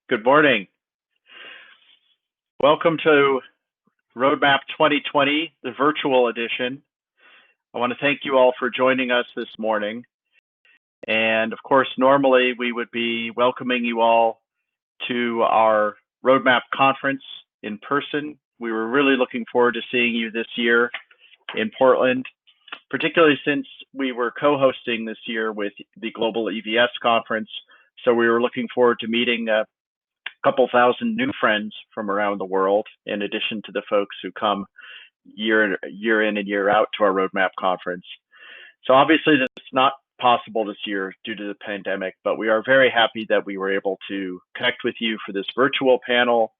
Good morning. Welcome to Roadmap 2020, the virtual edition. I want to thank you all for joining us this morning. And of course, normally we would be welcoming you all to our Roadmap conference in person. We were really looking forward to seeing you this year in Portland, particularly since we were co-hosting this year with the Global EVS conference. So we were looking forward to meeting a couple thousand new friends from around the world, in addition to the folks who come year in and year out to our Roadmap conference. So obviously this is not possible this year due to the pandemic, but we are very happy that we were able to connect with you for this virtual panel.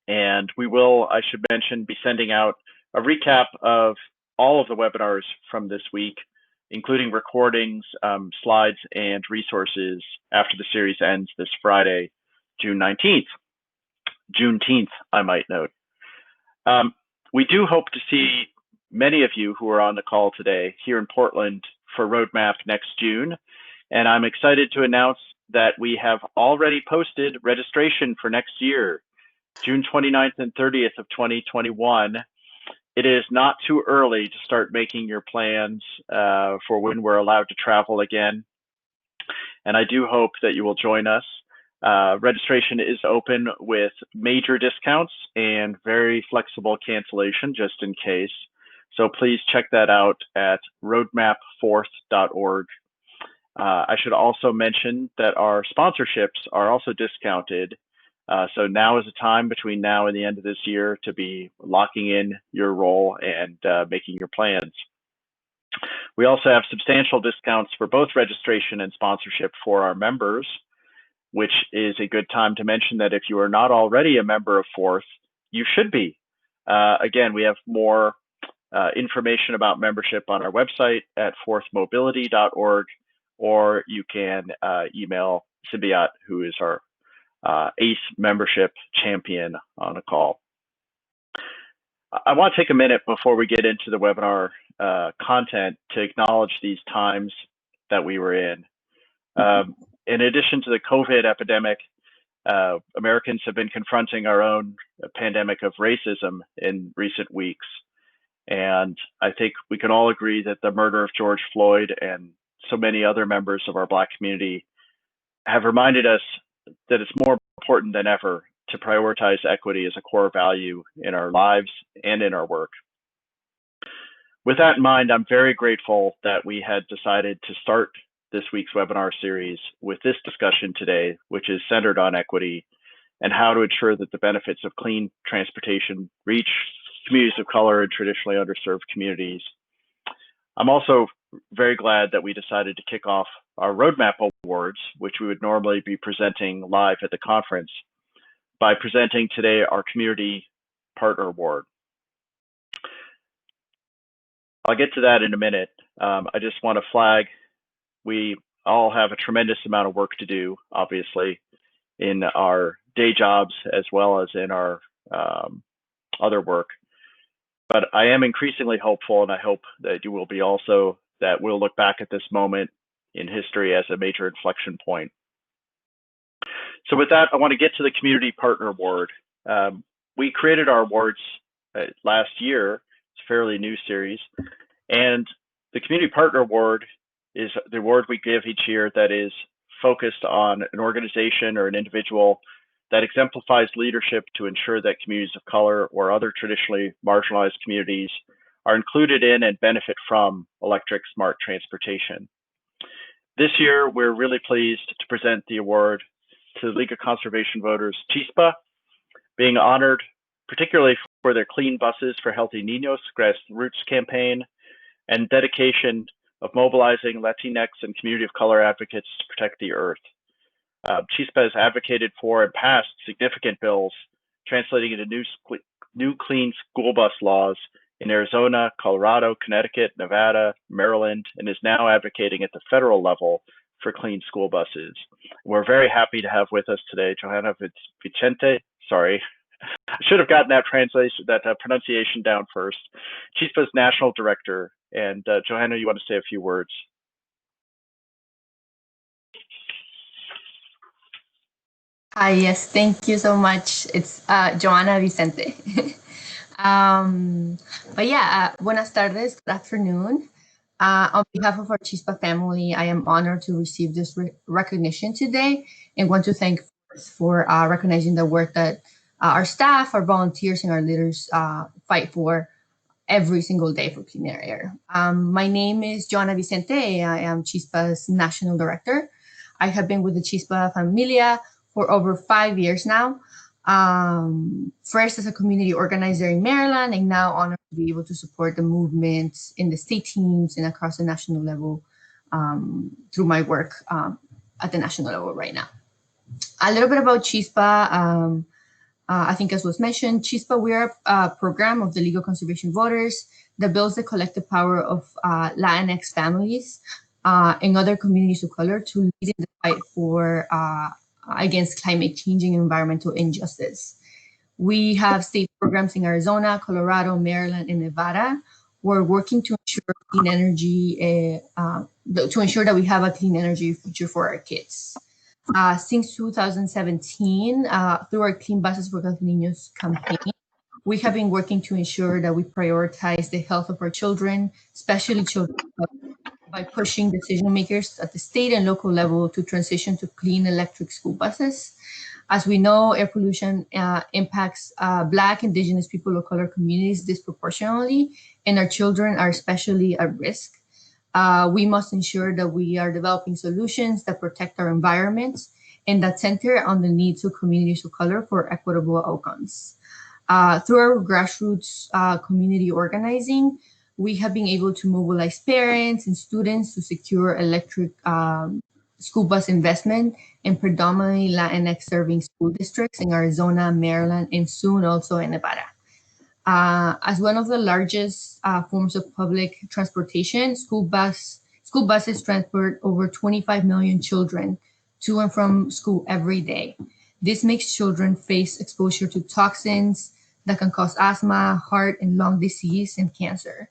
And we will, I should mention, be sending out a recap of all of the webinars from this week, including recordings, slides, and resources after the series ends this Friday, June 19th. Juneteenth, I might note. We do hope to see many of you who are on the call today here in Portland for Roadmap next June. And I'm excited to announce that we have already posted registration for next year, June 29th and 30th of 2021. It is not too early to start making your plans for when we're allowed to travel again. And I do hope that you will join us. Registration is open with major discounts and very flexible cancellation just in case. So please check that out at roadmapfourth.org. I should also mention that our sponsorships are also discounted. So now is the time between now and the end of this year to be locking in your role and making your plans. We also have substantial discounts for both registration and sponsorship for our members, which is a good time to mention that if you are not already a member of Fourth, you should be. Again, we have more information about membership on our website at fourthmobility.org, or you can email Symbiote, who is our ACE membership champion on a call. I want to take a minute before we get into the webinar content to acknowledge these times that we were in. In addition to the COVID epidemic, Americans have been confronting our own pandemic of racism in recent weeks. And I think we can all agree that the murder of George Floyd and so many other members of our Black community have reminded us that it's more important than ever to prioritize equity as a core value in our lives and in our work. With that in mind, I'm very grateful that we had decided to start this week's webinar series with this discussion today, which is centered on equity and how to ensure that the benefits of clean transportation reach communities of color and traditionally underserved communities. I'm also very glad that we decided to kick off our Roadmap Awards, which we would normally be presenting live at the conference, by presenting today our Community Partner Award. I'll get to that in a minute. I just want to flag, we all have a tremendous amount of work to do, obviously, in our day jobs as well as in our other work. But I am increasingly hopeful, and I hope that you will be also, that we'll look back at this moment in history as a major inflection point. So with that, I want to get to the Community Partner Award. We created our awards last year. It's a fairly new series. And the Community Partner Award is the award we give each year that is focused on an organization or an individual that exemplifies leadership to ensure that communities of color or other traditionally marginalized communities are included in and benefit from electric smart transportation. This year, we're really pleased to present the award to the League of Conservation Voters, CHISPA, being honored particularly for their Clean Buses for Healthy Niños grassroots campaign and dedication of mobilizing Latinx and community of color advocates to protect the earth. CHISPA has advocated for and passed significant bills translating into new clean school bus laws in Arizona, Colorado, Connecticut, Nevada, Maryland, and is now advocating at the federal level for clean school buses. We're very happy to have with us today Jonah Vicente. Sorry, I should have gotten that pronunciation down first. CHISPA's National Director. And Johanna, you want to say a few words? Hi, yes, thank you so much. It's Jonah Vicente. um, but yeah, buenas tardes, good afternoon. On behalf of our Chispa family, I am honored to receive this recognition today and want to thank for recognizing the work that our staff, our volunteers, and our leaders fight for every single day for cleaner air. My name is Jonah Vicente. I am Chispa's National Director. I have been with the Chispa Familia for over 5 years now. First as a community organizer in Maryland, and now honored to be able to support the movement in the state teams and across the national level through my work at the national level right now. A little bit about Chispa. I think, as was mentioned, CHISPA, we are a program of the Legal Conservation Voters that builds the collective power of Latinx families and other communities of color to lead in the fight for against climate change and environmental injustice. We have state programs in Arizona, Colorado, Maryland, and Nevada. We're working to ensure clean energy, to ensure that we have a clean energy future for our kids. Since 2017, through our Clean Buses for Healthy Niños campaign, we have been working to ensure that we prioritize the health of our children, especially children, by pushing decision makers at the state and local level to transition to clean electric school buses. As we know, air pollution impacts Black, Indigenous people of color communities disproportionately, and our children are especially at risk. We must ensure that we are developing solutions that protect our environments and that center on the needs of communities of color for equitable outcomes. Through our grassroots community organizing, we have been able to mobilize parents and students to secure electric school bus investment in predominantly Latinx serving school districts in Arizona, Maryland, and soon also in Nevada. As one of the largest forms of public transportation, school buses transport over 25 million children to and from school every day. This makes children face exposure to toxins that can cause asthma, heart and lung disease, and cancer.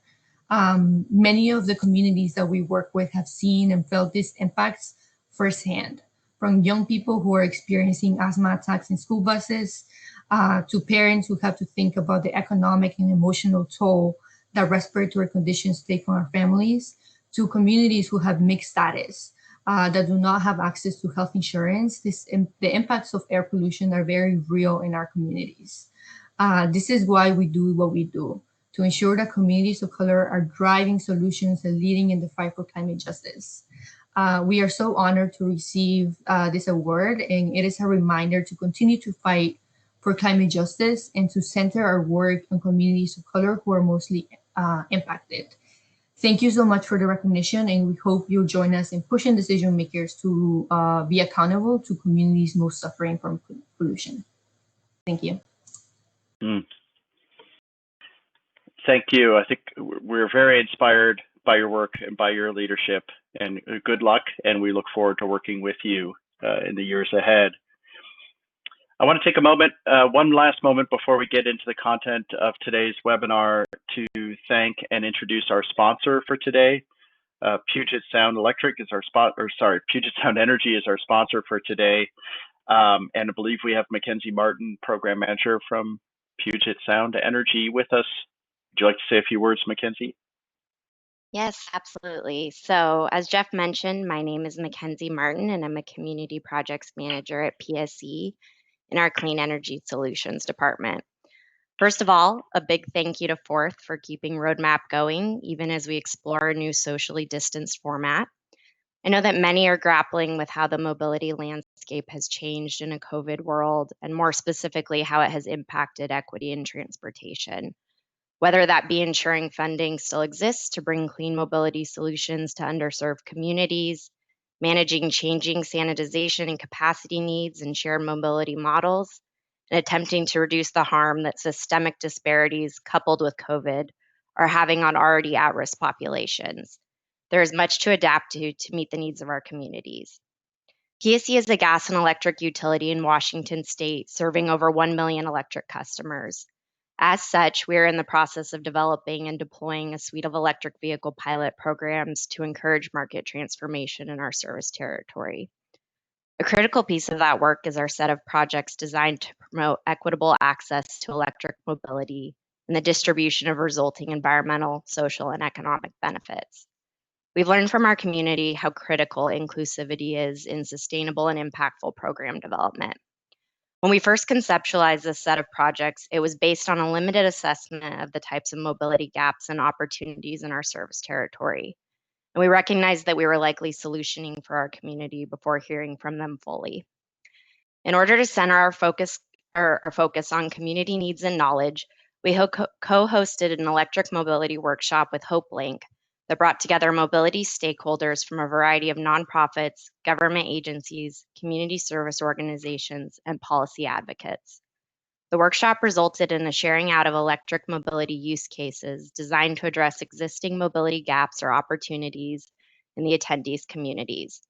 Many of the communities that we work with have seen and felt these impacts firsthand, from young people who are experiencing asthma attacks in school buses to parents who have to think about the economic and emotional toll that respiratory conditions take on our families, to communities who have mixed status that do not have access to health insurance. The impacts of air pollution are very real in our communities. This is why we do what we do, to ensure that communities of color are driving solutions and leading in the fight for climate justice. We are so honored to receive this award, and it is a reminder to continue to fight for climate justice and to center our work on communities of color who are mostly impacted. Thank you so much for the recognition, and we hope you'll join us in pushing decision makers to be accountable to communities most suffering from pollution. Thank you. Mm. Thank you. I think we're very inspired by your work and by your leadership, and good luck. And we look forward to working with you in the years ahead. I want to take a moment, one last moment before we get into the content of today's webinar, to thank and introduce our sponsor for today. Puget Sound Electric is our Puget Sound Energy is our sponsor for today. And I believe we have Mackenzie Martin, Program Manager from Puget Sound Energy with us. Would you like to say a few words, Mackenzie? Yes, absolutely. So as Jeff mentioned, my name is Mackenzie Martin, and I'm a Community Projects Manager at PSE in our Clean Energy Solutions Department. First of all, a big thank you to Forth for keeping Roadmap going, even as we explore a new socially distanced format. I know that many are grappling with how the mobility landscape has changed in a COVID world, and more specifically, how it has impacted equity in transportation. Whether that be ensuring funding still exists to bring clean mobility solutions to underserved communities, managing changing sanitization and capacity needs and shared mobility models, and attempting to reduce the harm that systemic disparities coupled with COVID are having on already at-risk populations. There is much to adapt to meet the needs of our communities. PSE is a gas and electric utility in Washington state, serving over 1 million electric customers. As such, we are in the process of developing and deploying a suite of electric vehicle pilot programs to encourage market transformation in our service territory. A critical piece of that work is our set of projects designed to promote equitable access to electric mobility and the distribution of resulting environmental, social, and economic benefits. We've learned from our community how critical inclusivity is in sustainable and impactful program development. When we first conceptualized this set of projects, it was based on a limited assessment of the types of mobility gaps and opportunities in our service territory. And we recognized that we were likely solutioning for our community before hearing from them fully. In order to center our focus on community needs and knowledge, we co-hosted an electric mobility workshop with HopeLink that brought together mobility stakeholders from a variety of nonprofits, government agencies, community service organizations, and policy advocates. The workshop resulted in a sharing out of electric mobility use cases designed to address existing mobility gaps or opportunities in the attendees' communities.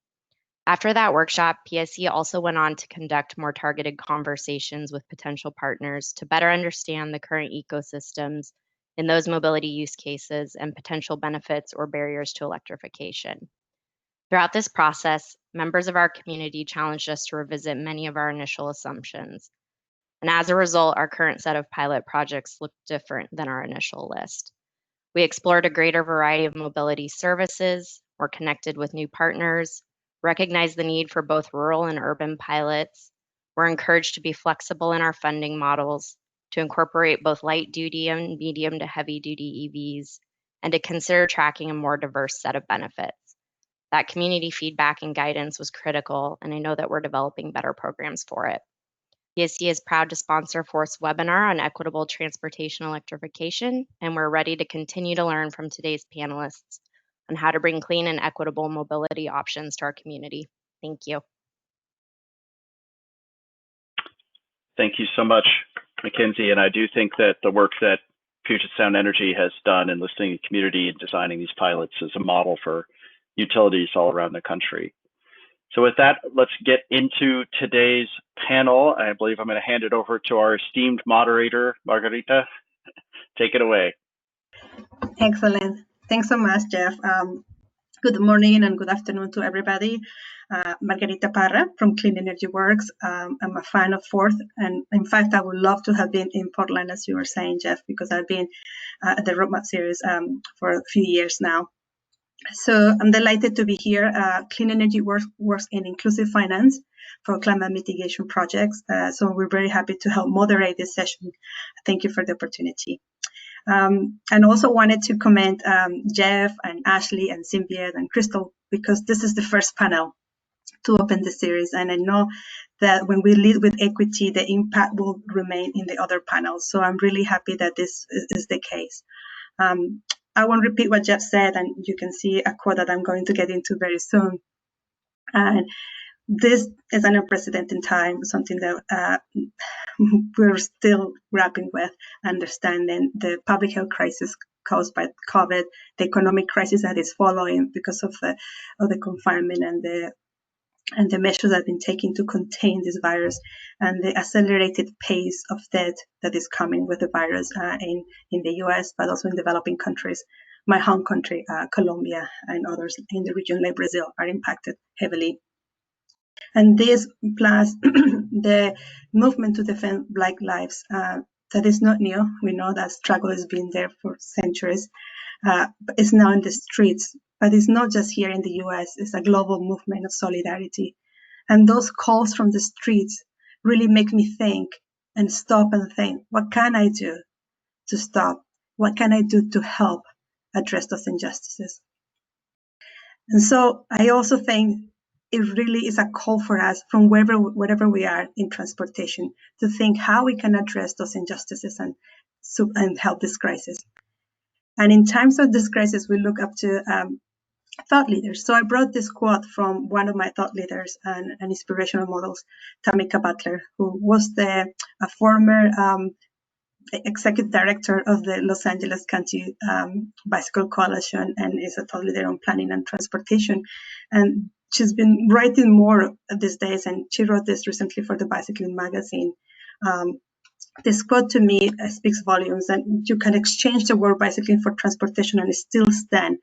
After that workshop, PSC also went on to conduct more targeted conversations with potential partners to better understand the current ecosystems in those mobility use cases and potential benefits or barriers to electrification. Throughout this process, members of our community challenged us to revisit many of our initial assumptions. And as a result, our current set of pilot projects look different than our initial list. We explored a greater variety of mobility services, were connected with new partners, recognized the need for both rural and urban pilots, were encouraged to be flexible in our funding models, to incorporate both light duty and medium to heavy duty EVs, and to consider tracking a more diverse set of benefits. That community feedback and guidance was critical, and I know that we're developing better programs for it. PSC is proud to sponsor a fourth webinar on equitable transportation electrification, and we're ready to continue to learn from today's panelists on how to bring clean and equitable mobility options to our community. Thank you. Thank you so much, Mackenzie. And I do think that the work that Puget Sound Energy has done in listening to the community and designing these pilots is a model for utilities all around the country. So with that, let's get into today's panel. I believe I'm going to hand it over to our esteemed moderator, Margarita. Take it away. Excellent. Thanks so much, Jeff. Good morning and good afternoon to everybody. Margarita Parra from Clean Energy Works. I'm a fan of Fourth, and in fact, I would love to have been in Portland, as you were saying, Jeff, because I've been at the roadmap series for a few years now. So I'm delighted to be here. Clean Energy works in inclusive finance for climate mitigation projects. So we're very happy to help moderate this session. Thank you for the opportunity. And also wanted to commend Jeff and Ashley and Cynthia and Crystal, because this is the first panel to open the series. And I know that when we lead with equity, the impact will remain in the other panels. So I'm really happy that this is the case. I won't repeat what Jeff said, and you can see a quote that I'm going to get into very soon. And this is an unprecedented time, something that we're still grappling with, understanding the public health crisis caused by COVID, the economic crisis that is following because of the confinement and the measures that have been taken to contain this virus, and the accelerated pace of death that is coming with the virus in the US, but also in developing countries. My home country, Colombia, and others in the region like Brazil are impacted heavily. And this, plus the movement to defend Black lives, that is not new. We know that struggle has been there for centuries, but it's now in the streets. But it's not just here in the US, it's a global movement of solidarity. And those calls from the streets really make me think and stop and think, what can I do to stop? What can I do to help address those injustices? And so I also think it really is a call for us from wherever we are in transportation to think how we can address those injustices and help this crisis. And in times of this crisis, we look up to thought leaders. So I brought this quote from one of my thought leaders and inspirational models, Tamika Butler, who was a former executive director of the Los Angeles County Bicycle Coalition and is a thought leader on planning and transportation. And she's been writing more these days, and she wrote this recently for the Bicycling magazine. This quote to me speaks volumes, and you can exchange the word bicycling for transportation and it still stand.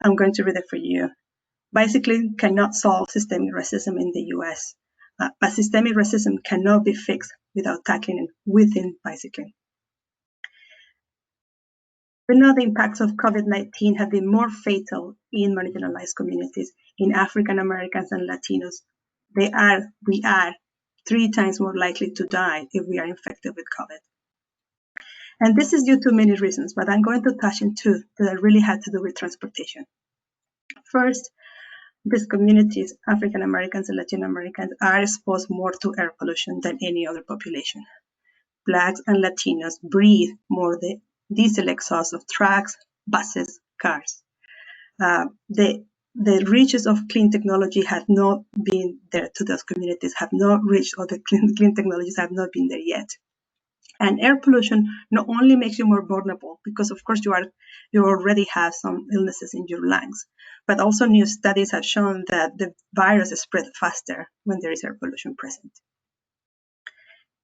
I'm going to read it for you. Bicycling cannot solve systemic racism in the US, but systemic racism cannot be fixed without tackling it within bicycling. We know the impacts of COVID-19 have been more fatal in marginalized communities, in African Americans and Latinos. We are 3 times more likely to die if we are infected with COVID. And this is due to many reasons, but I'm going to touch on 2 that really had to do with transportation. First, these communities, African Americans and Latin Americans, are exposed more to air pollution than any other population. Blacks and Latinos breathe more the diesel exhaust of trucks, buses, cars. The reaches of clean technology have not been there to those communities, have not reached, or the clean technologies have not been there yet. And air pollution not only makes you more vulnerable, because of course you already have some illnesses in your lungs, but also new studies have shown that the virus is spread faster when there is air pollution present.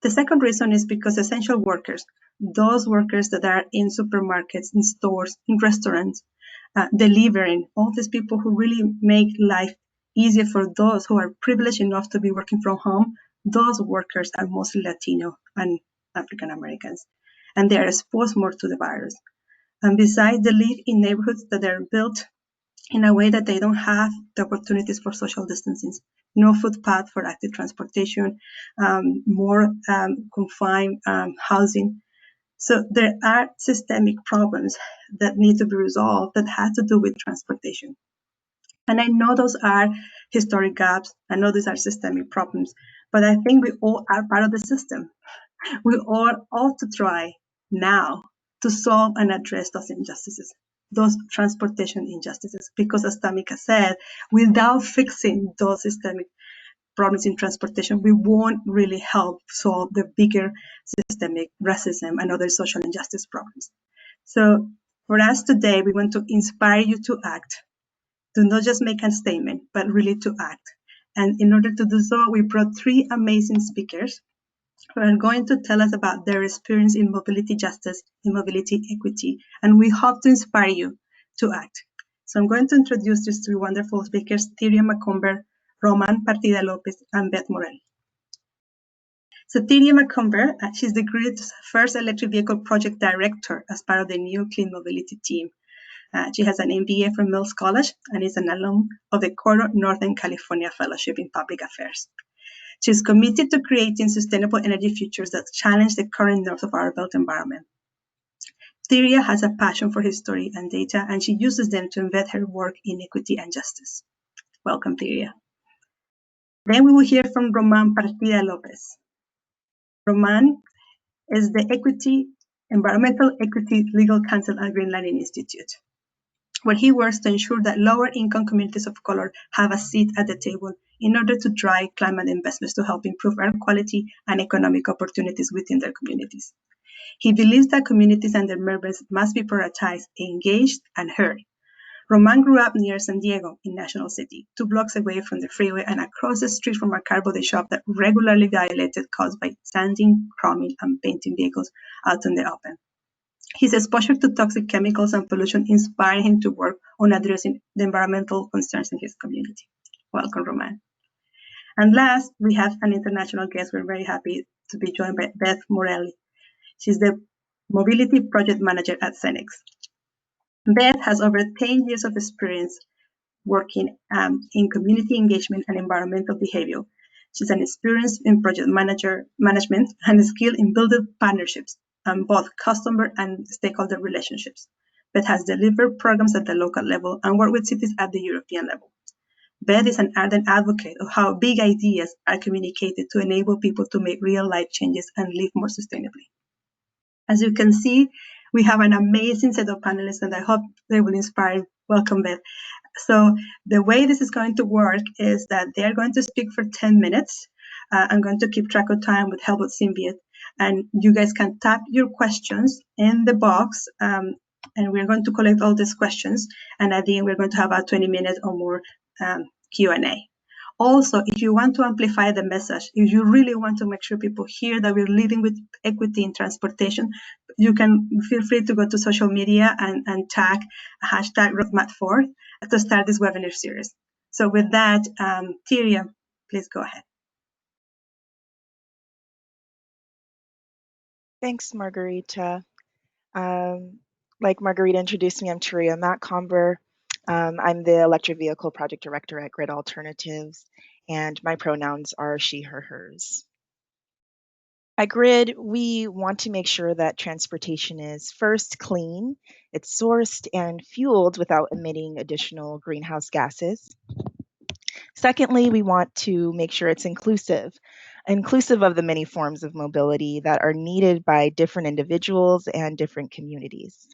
The second reason is because essential workers, those workers that are in supermarkets, in stores, in restaurants, delivering, all these people who really make life easier for those who are privileged enough to be working from home, those workers are mostly Latino and African Americans, and they are exposed more to the virus. And besides, they live in neighborhoods that are built in a way that they don't have the opportunities for social distancing, no footpath for active transportation, more confined housing. So there are systemic problems that need to be resolved that have to do with transportation. And I know those are historic gaps. I know these are systemic problems, but I think we all are part of the system. We all ought to try now to solve and address those injustices, those transportation injustices, because as Tamika said, without fixing those systemic problems in transportation, we won't really help solve the bigger systemic racism and other social injustice problems. So for us today, we want to inspire you to act, to not just make a statement, but really to act. And in order to do so, we brought 3 amazing speakers who are going to tell us about their experience in mobility justice, in mobility equity, and we hope to inspire you to act. So I'm going to introduce these 3 wonderful speakers, Terea Macomber, Román Partida-Lopez, and Beth Morley. So Terea Macomber, she's the group's first electric vehicle project director as part of the new clean mobility team. She has an MBA from Mills College and is an alum of the Coro Northern California Fellowship in Public Affairs. She's committed to creating sustainable energy futures that challenge the current norms of our built environment. Turia has a passion for history and data, and she uses them to embed her work in equity and justice. Welcome, Turia. Then we will hear from Román Partida-Lopez. Román is the Environmental Equity Legal Counsel at Greenlining Institute, where he works to ensure that lower-income communities of color have a seat at the table in order to drive climate investments to help improve air quality and economic opportunities within their communities. He believes that communities and their members must be prioritized, engaged, and heard. Román grew up near San Diego in National City, 2 blocks away from the freeway and across the street from a car body shop that regularly violated codes by sanding, chroming, and painting vehicles out in the open. His exposure to toxic chemicals and pollution inspired him to work on addressing the environmental concerns in his community. Welcome, Román. And last, we have an international guest. We're very happy to be joined by Beth Morley. She's the Mobility Project Manager at Senex. Beth has over 10 years of experience working in community engagement and environmental behavior. She's an experienced in project management and a skill in building partnerships and both customer and stakeholder relationships. Beth has delivered programs at the local level and worked with cities at the European level. Beth is an ardent advocate of how big ideas are communicated to enable people to make real life changes and live more sustainably. As you can see, we have an amazing set of panelists and I hope they will inspire. Welcome, Beth. So the way this is going to work is that they're going to speak for 10 minutes. I'm going to keep track of time with help with Symbiot. And you guys can type your questions in the box. And we're going to collect all these questions. And at the end, we're going to have about 20 minutes or more Q&A. Also, if you want to amplify the message, if you really want to make sure people hear that we're leading with equity in transportation, you can feel free to go to social media and tag #RoadMap4 to start this webinar series. So with that, Terea, please go ahead. Thanks, Margarita. Like Margarita introduced me, I'm Turia Matchura. I'm the Electric Vehicle Project Director at Grid Alternatives, and my pronouns are she, her, hers. At Grid, we want to make sure that transportation is first clean, it's sourced and fueled without emitting additional greenhouse gases. Secondly, we want to make sure it's inclusive of the many forms of mobility that are needed by different individuals and different communities.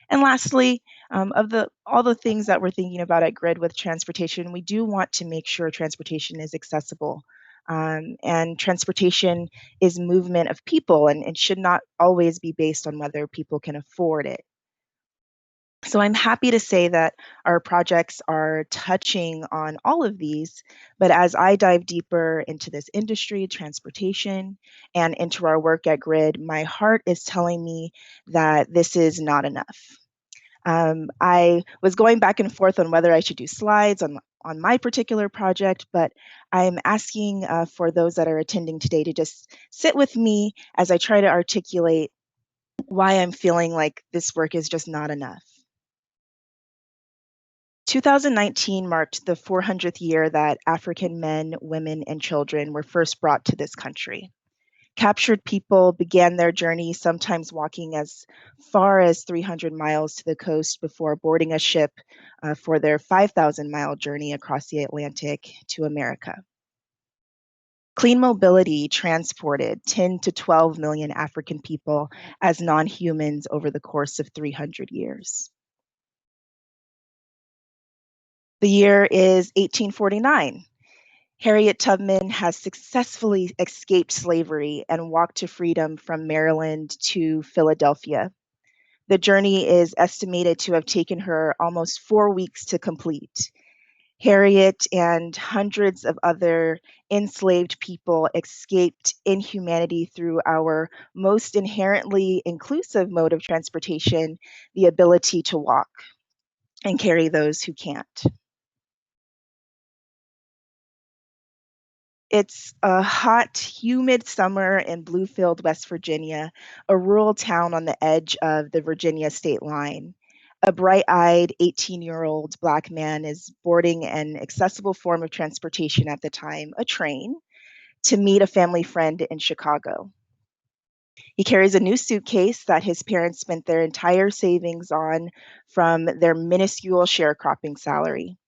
And lastly, of all the things that we're thinking about at Grid with transportation, we do want to make sure transportation is accessible. And transportation is movement of people, and it should not always be based on whether people can afford it. So I'm happy to say that our projects are touching on all of these, but as I dive deeper into this industry, transportation, and into our work at Grid, my heart is telling me that this is not enough. I was going back and forth on whether I should do slides on my particular project, but I'm asking for those that are attending today to just sit with me as I try to articulate why I'm feeling like this work is just not enough. 2019 marked the 400th year that African men, women, and children were first brought to this country. Captured people began their journey, sometimes walking as far as 300 miles to the coast before boarding a ship for their 5,000-mile journey across the Atlantic to America. Clean mobility transported 10 to 12 million African people as non-humans over the course of 300 years. The year is 1849. Harriet Tubman has successfully escaped slavery and walked to freedom from Maryland to Philadelphia. The journey is estimated to have taken her almost 4 weeks to complete. Harriet and hundreds of other enslaved people escaped inhumanity through our most inherently inclusive mode of transportation, the ability to walk and carry those who can't. It's a hot, humid summer in Bluefield, West Virginia, a rural town on the edge of the Virginia state line. A bright-eyed 18-year-old Black man is boarding an accessible form of transportation at the time, a train, to meet a family friend in Chicago. He carries a new suitcase that his parents spent their entire savings on from their minuscule sharecropping salary.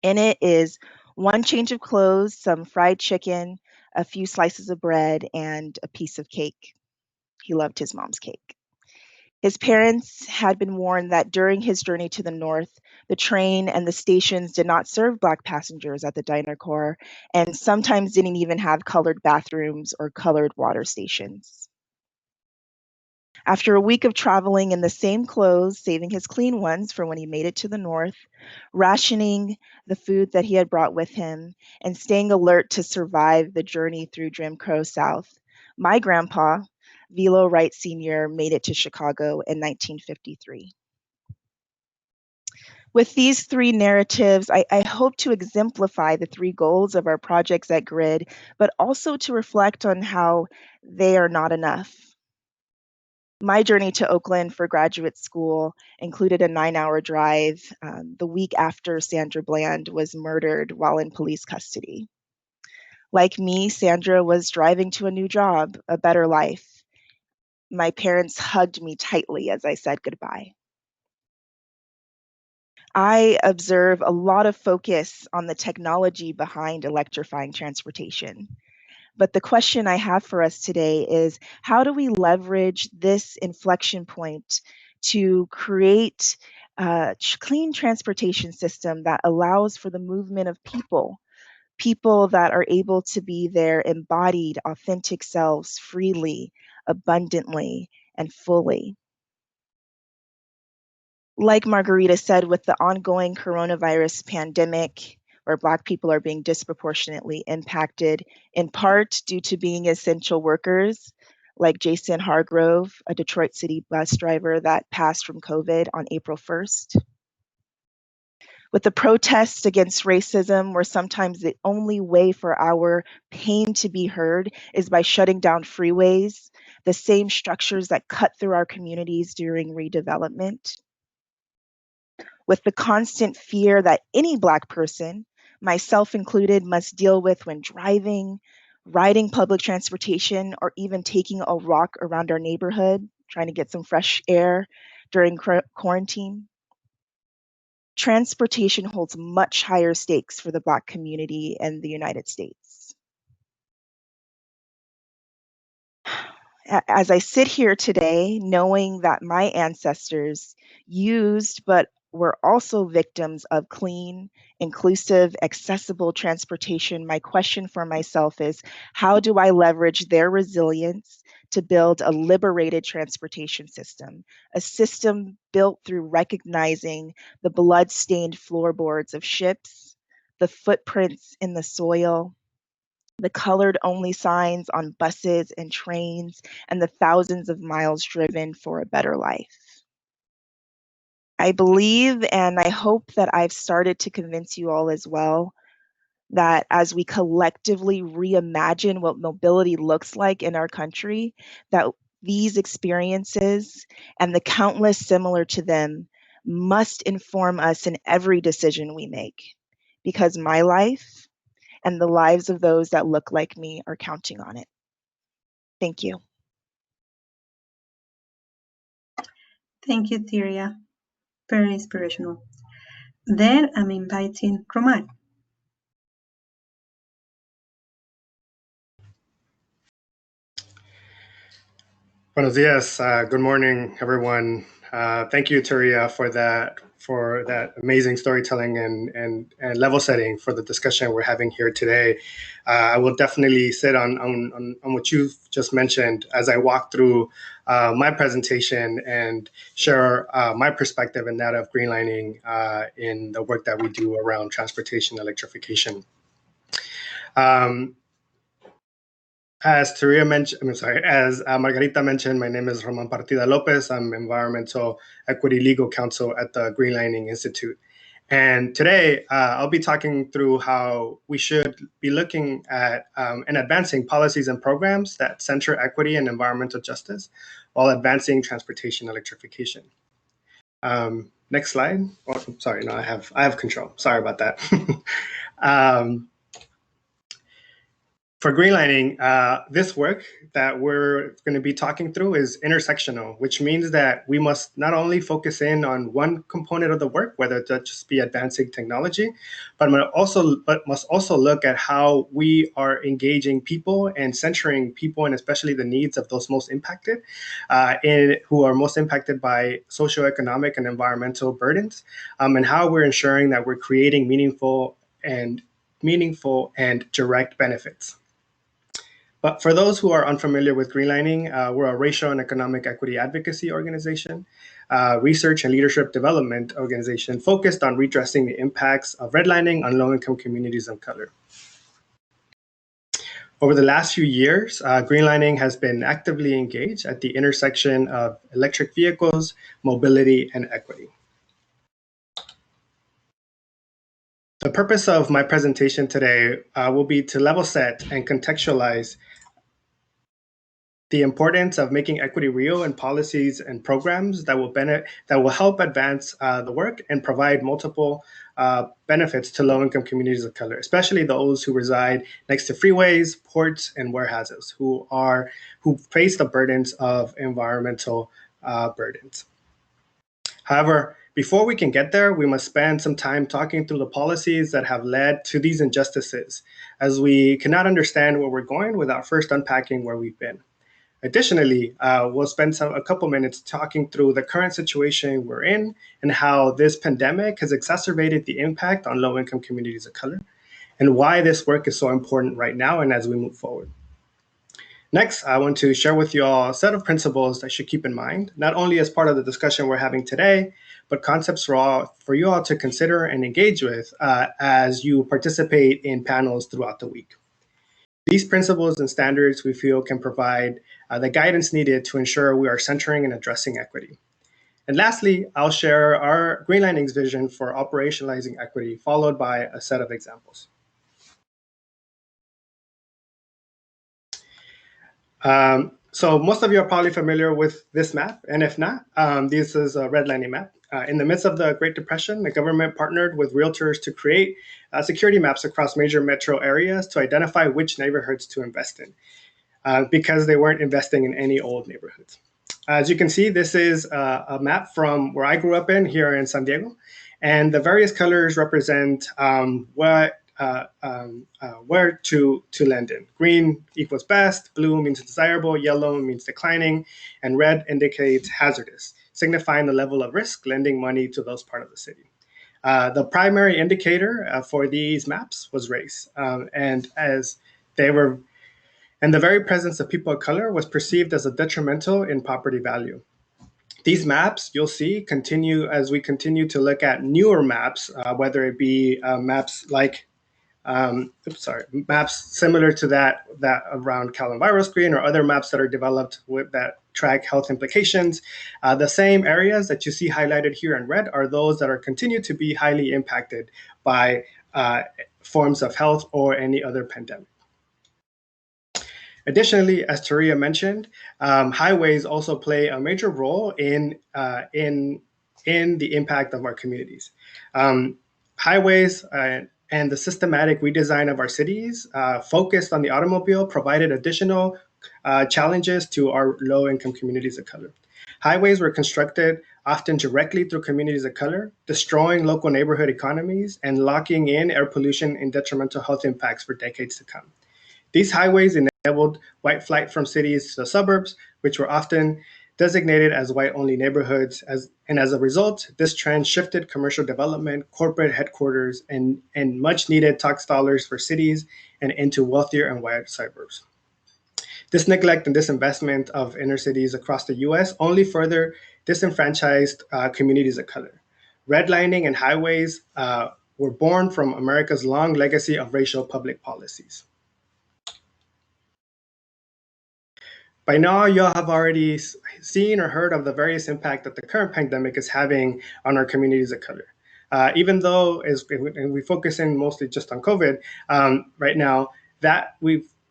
In it is one change of clothes, some fried chicken, a few slices of bread, and a piece of cake. He loved his mom's cake. His parents had been warned that during his journey to the north, the train and the stations did not serve Black passengers at the diner core, and sometimes didn't even have colored bathrooms or colored water stations. After a week of traveling in the same clothes, saving his clean ones for when he made it to the north, rationing the food that he had brought with him, and staying alert to survive the journey through Jim Crow South, my grandpa, Velo Wright Sr., made it to Chicago in 1953. With these three narratives, I hope to exemplify the three goals of our projects at Grid, but also to reflect on how they are not enough. My journey to Oakland for graduate school included a 9-hour drive the week after Sandra Bland was murdered while in police custody. Like me, Sandra was driving to a new job, a better life. My parents hugged me tightly as I said goodbye. I observe a lot of focus on the technology behind electrifying transportation. But the question I have for us today is, how do we leverage this inflection point to create a clean transportation system that allows for the movement of people that are able to be their embodied, authentic selves freely, abundantly, and fully? Like Margarita said, with the ongoing coronavirus pandemic, where Black people are being disproportionately impacted, in part due to being essential workers, like Jason Hargrove, a Detroit City bus driver that passed from COVID on April 1st. With the protests against racism, where sometimes the only way for our pain to be heard is by shutting down freeways, the same structures that cut through our communities during redevelopment. With the constant fear that any Black person, myself included, must deal with when driving, riding public transportation, or even taking a walk around our neighborhood, trying to get some fresh air during quarantine. Transportation holds much higher stakes for the Black community in the United States. As I sit here today, knowing that my ancestors used but were also victims of clean, inclusive, accessible transportation, my question for myself is, how do I leverage their resilience to build a liberated transportation system, a system built through recognizing the blood-stained floorboards of ships, the footprints in the soil, the colored-only signs on buses and trains, and the thousands of miles driven for a better life. I believe, and I hope that I've started to convince you all as well, that as we collectively reimagine what mobility looks like in our country, that these experiences and the countless similar to them must inform us in every decision we make, because my life and the lives of those that look like me are counting on it. Thank you. Thank you, Terea. Very inspirational. Then I'm inviting Román. Buenos dias. Good morning, everyone. Thank you, Turia, for that amazing storytelling and level setting for the discussion we're having here today. I will definitely sit on what you've just mentioned as I walk through my presentation and share my perspective and that of Greenlining in the work that we do around transportation electrification. As Terea mentioned, as Margarita mentioned, my name is Román Partida-Lopez. I'm Environmental Equity Legal Counsel at the Greenlining Institute. And today, I'll be talking through how we should be looking at and advancing policies and programs that center equity and environmental justice while advancing transportation electrification. Next slide. Oh, sorry, no, I have control. Sorry about that. For Greenlining, this work that we're going to be talking through is intersectional, which means that we must not only focus in on one component of the work, whether it just be advancing technology, but must also look at how we are engaging people and centering people, and especially the needs of those most impacted, who are most impacted by socioeconomic and environmental burdens, and how we're ensuring that we're creating meaningful and direct benefits. But for those who are unfamiliar with Greenlining, we're a racial and economic equity advocacy organization, research and leadership development organization focused on redressing the impacts of redlining on low-income communities of color. Over the last few years, Greenlining has been actively engaged at the intersection of electric vehicles, mobility, and equity. The purpose of my presentation today will be to level set and contextualize the importance of making equity real in policies and programs that will help advance the work and provide multiple benefits to low-income communities of color, especially those who reside next to freeways, ports, and warehouses, who face the burdens of environmental burdens. However, before we can get there, we must spend some time talking through the policies that have led to these injustices, as we cannot understand where we're going without first unpacking where we've been. Additionally, we'll spend a couple minutes talking through the current situation we're in and how this pandemic has exacerbated the impact on low-income communities of color, and why this work is so important right now and as we move forward. Next, I want to share with you all a set of principles that you should keep in mind, not only as part of the discussion we're having today, but concepts for you all to consider and engage with as you participate in panels throughout the week. These principles and standards we feel can provide the guidance needed to ensure we are centering and addressing equity. And lastly, I'll share our Greenlining's vision for operationalizing equity, followed by a set of examples. So most of you are probably familiar with this map, and if not, this is a redlining map. In the midst of the Great Depression, the government partnered with realtors to create security maps across major metro areas to identify which neighborhoods to invest in, because they weren't investing in any old neighborhoods. As you can see, this is a map from where I grew up in here in San Diego, and the various colors represent where to lend in. Green equals best, blue means desirable, yellow means declining, and red indicates hazardous, signifying the level of risk lending money to those part of the city. The primary indicator for these maps was race, and the very presence of people of color was perceived as a detrimental in property value. These maps, you'll see, continue as we continue to look at newer maps, whether it be maps like maps similar to that around Calavirus Green or other maps that are developed that track health implications. The same areas that you see highlighted here in red are those that are continue to be highly impacted by forms of health or any other pandemic. Additionally, as Turia mentioned, highways also play a major role in the impact of our communities. Highways and the systematic redesign of our cities focused on the automobile provided additional challenges to our low-income communities of color. Highways were constructed often directly through communities of color, destroying local neighborhood economies and locking in air pollution and detrimental health impacts for decades to come. These highways enabled white flight from cities to the suburbs, which were often designated as white-only neighborhoods. As a result, this trend shifted commercial development, corporate headquarters, and much-needed tax dollars for cities and into wealthier and white suburbs. This neglect and disinvestment of inner cities across the U.S. only further disenfranchised communities of color. Redlining and highways were born from America's long legacy of racial public policies. By now, y'all have already seen or heard of the various impact that the current pandemic is having on our communities of color. Even though and we focus in mostly just on COVID right now,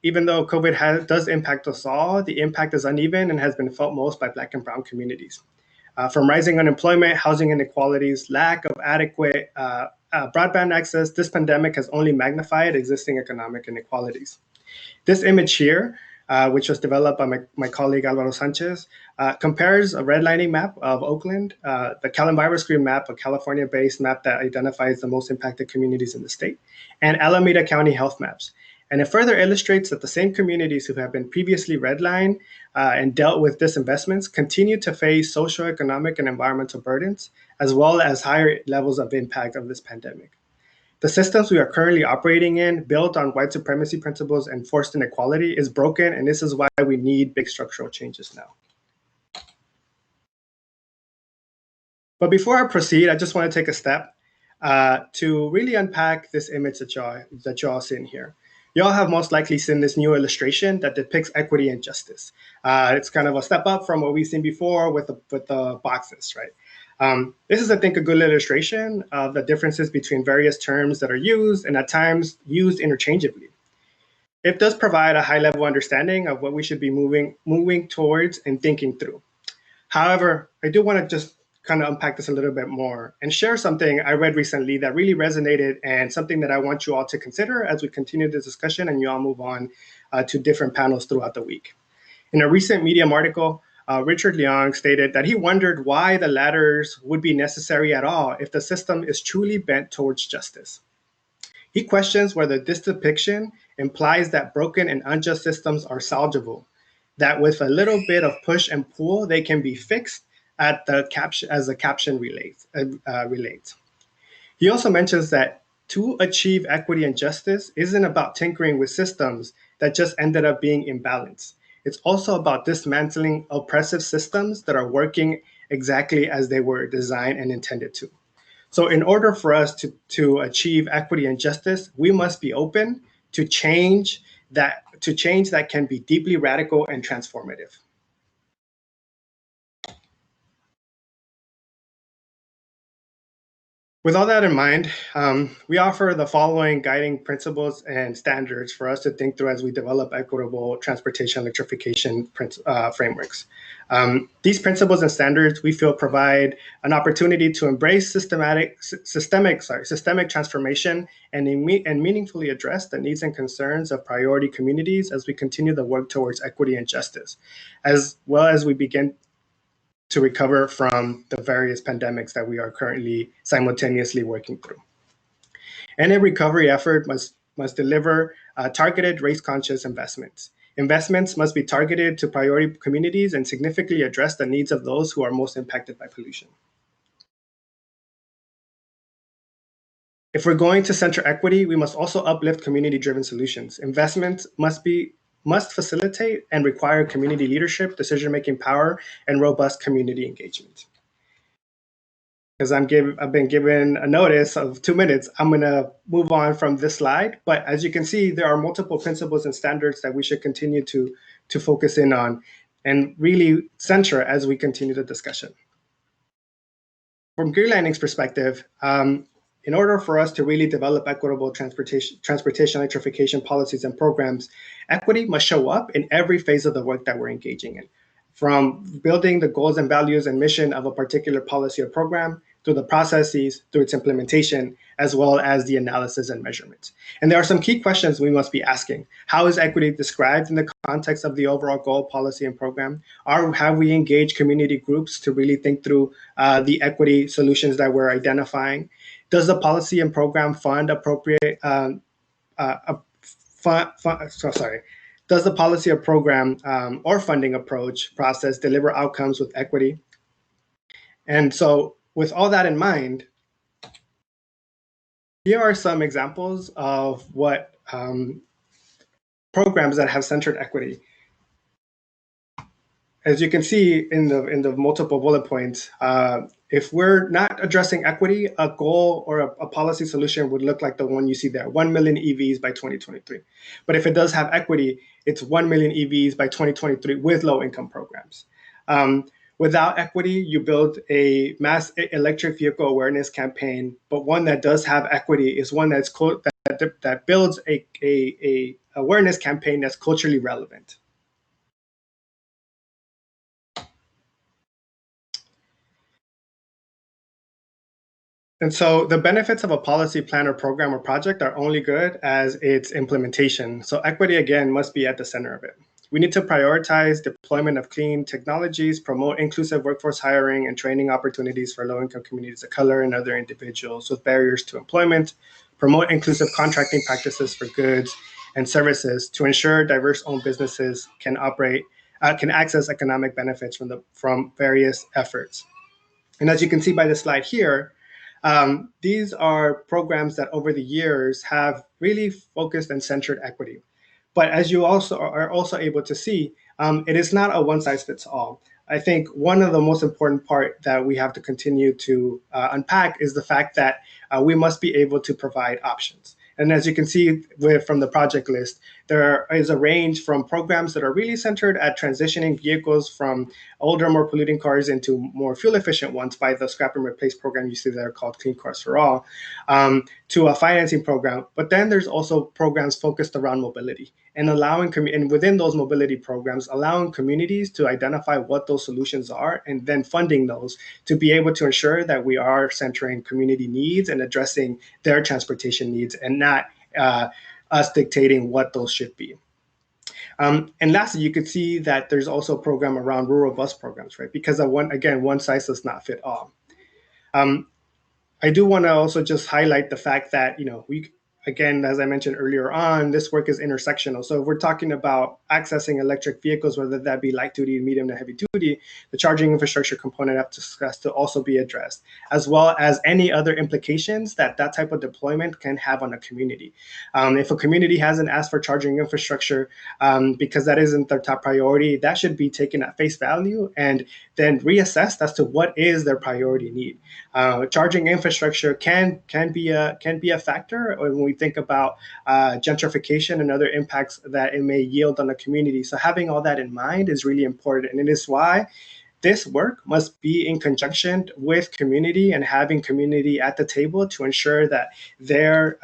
even though COVID does impact us all, the impact is uneven and has been felt most by Black and Brown communities. From rising unemployment, housing inequalities, lack of adequate broadband access, this pandemic has only magnified existing economic inequalities. This image here, which was developed by my colleague Alvaro Sanchez, compares a redlining map of Oakland, the Calavirus Green map, a California-based map that identifies the most impacted communities in the state, and Alameda County health maps. And it further illustrates that the same communities who have been previously redlined and dealt with disinvestments continue to face socioeconomic and environmental burdens, as well as higher levels of impact of this pandemic. The systems we are currently operating in, built on white supremacy principles and forced inequality, is broken, and this is why we need big structural changes now. But before I proceed, I just want to take a step to really unpack this image that y'all seen here. Y'all have most likely seen this new illustration that depicts equity and justice. It's kind of a step up from what we've seen before with the boxes, right? This is, I think, a good illustration of the differences between various terms that are used and at times used interchangeably. It does provide a high-level understanding of what we should be moving towards and thinking through. However, I do want to just kind of unpack this a little bit more and share something I read recently that really resonated and something that I want you all to consider as we continue this discussion and you all move on to different panels throughout the week. In a recent Medium article, Richard Leong stated that he wondered why the ladders would be necessary at all if the system is truly bent towards justice. He questions whether this depiction implies that broken and unjust systems are salvageable, that with a little bit of push and pull, they can be fixed as the caption relates. He also mentions that to achieve equity and justice isn't about tinkering with systems that just ended up being imbalanced. It's also about dismantling oppressive systems that are working exactly as they were designed and intended to. So in order for us to achieve equity and justice, we must be open to change that can be deeply radical and transformative. With all that in mind, we offer the following guiding principles and standards for us to think through as we develop equitable transportation electrification frameworks. These principles and standards we feel provide an opportunity to embrace systemic transformation and meaningfully address the needs and concerns of priority communities as we continue the work towards equity and justice, as well as we begin to recover from the various pandemics that we are currently simultaneously working through. Any recovery effort must deliver targeted race-conscious investments. Investments must be targeted to priority communities and significantly address the needs of those who are most impacted by pollution. If we're going to center equity, we must also uplift community-driven solutions. Investments must facilitate and require community leadership, decision-making power, and robust community engagement. Because I've been given a notice of 2 minutes, I'm going to move on from this slide. But as you can see, there are multiple principles and standards that we should continue to focus in on and really center as we continue the discussion. From Greenlining's perspective, in order for us to really develop equitable transportation electrification policies and programs, equity must show up in every phase of the work that we're engaging in, from building the goals and values and mission of a particular policy or program, through the processes, through its implementation, as well as the analysis and measurements. And there are some key questions we must be asking. How is equity described in the context of the overall goal, policy, and program? Have we engaged community groups to really think through the equity solutions that we're identifying? Does the policy and program fund appropriate? Does the policy or program or funding approach process deliver outcomes with equity? And so, with all that in mind, here are some examples of what programs that have centered equity. As you can see in the multiple bullet points, if we're not addressing equity, a goal or a policy solution would look like the one you see there, 1 million EVs by 2023. But if it does have equity, it's 1 million EVs by 2023 with low-income programs. Without equity, you build a mass electric vehicle awareness campaign, but one that does have equity is one that's that builds a awareness campaign that's culturally relevant. And so the benefits of a policy plan or program or project are only good as its implementation. So equity, again, must be at the center of it. We need to prioritize deployment of clean technologies, promote inclusive workforce hiring and training opportunities for low-income communities of color and other individuals with barriers to employment, promote inclusive contracting practices for goods and services to ensure diverse-owned businesses can access economic benefits from various efforts. And as you can see by the slide here, these are programs that over the years have really focused and centered equity. But as you are also able to see, it is not a one-size-fits-all. I think one of the most important part that we have to continue to unpack is the fact that we must be able to provide options. And as you can see from the project list, there is a range from programs that are really centered at transitioning vehicles from older, more polluting cars into more fuel-efficient ones by the scrap and replace program you see there called Clean Cars for All, to a financing program. But then there's also programs focused around mobility and and within those mobility programs, allowing communities to identify what those solutions are and then funding those to be able to ensure that we are centering community needs and addressing their transportation needs and not us dictating what those should be. And lastly, you could see that there's also a program around rural bus programs, right? Because one size does not fit all. I do want to also just highlight the fact that, again, as I mentioned earlier on, this work is intersectional. So if we're talking about accessing electric vehicles, whether that be light duty, medium to heavy duty, the charging infrastructure component I've discussed to also be addressed, as well as any other implications that type of deployment can have on a community. If a community hasn't asked for charging infrastructure because that isn't their top priority, that should be taken at face value and then reassessed as to what is their priority need. Charging infrastructure can be a factor when we think about gentrification and other impacts that it may yield on a community. So having all that in mind is really important, and it is why this work must be in conjunction with community and having community at the table to ensure that their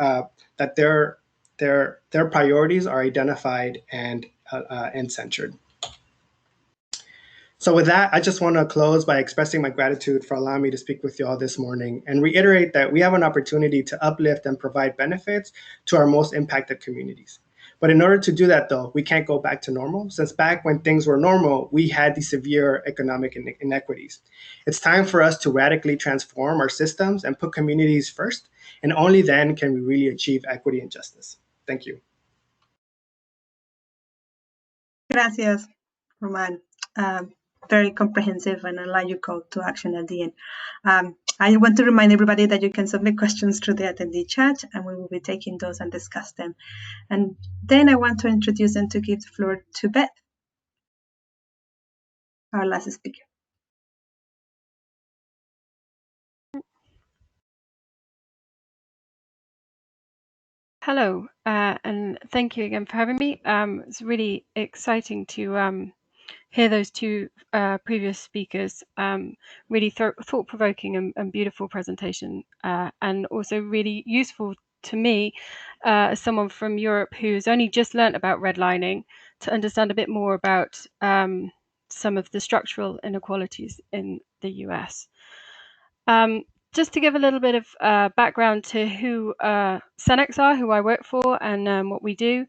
priorities are identified and centered. So with that, I just want to close by expressing my gratitude for allowing me to speak with you all this morning and reiterate that we have an opportunity to uplift and provide benefits to our most impacted communities. But in order to do that, though, we can't go back to normal, since back when things were normal, we had these severe economic inequities. It's time for us to radically transform our systems and put communities first, and only then can we really achieve equity and justice. Thank you. Gracias, Román. Very comprehensive and a line call to action at the end. I want to remind everybody that you can submit questions through the attendee chat, and we will be taking those and discuss them. And then I want to introduce and to give the floor to Beth, our last speaker. Hello, and thank you again for having me. It's really exciting to hear those two previous speakers. Really thought-provoking and beautiful presentation, and also really useful to me as someone from Europe who's only just learnt about redlining to understand a bit more about some of the structural inequalities in the US. Just to give a little bit of background to who Senex are, who I work for, and what we do.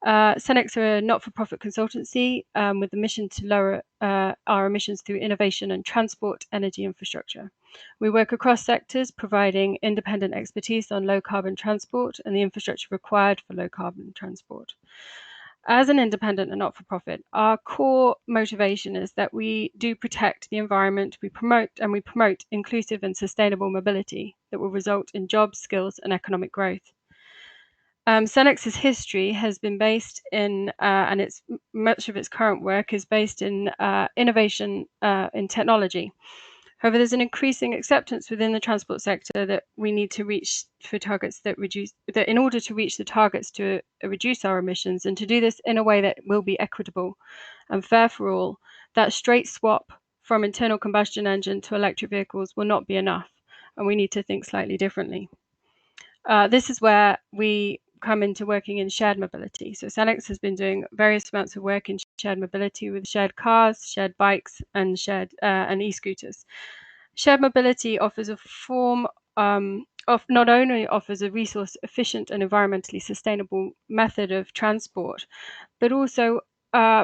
Senex are a not-for-profit consultancy with the mission to lower our emissions through innovation and transport energy infrastructure. We work across sectors, providing independent expertise on low-carbon transport and the infrastructure required for low-carbon transport. As an independent and not-for-profit, our core motivation is that we do protect the environment, we promote inclusive and sustainable mobility that will result in jobs, skills, and economic growth. Senex's history has been based in, and much of its current work is based in innovation in technology. However, there's an increasing acceptance within the transport sector that we need to reach for targets that in order to reach the targets to reduce our emissions, and to do this in a way that will be equitable and fair for all, that straight swap from internal combustion engine to electric vehicles will not be enough, and we need to think slightly differently. This is where we come into working in shared mobility. So Senex has been doing various amounts of work in shared mobility with shared cars, shared bikes, and shared and e-scooters. Shared mobility offers a form of not only offers a resource efficient and environmentally sustainable method of transport, but also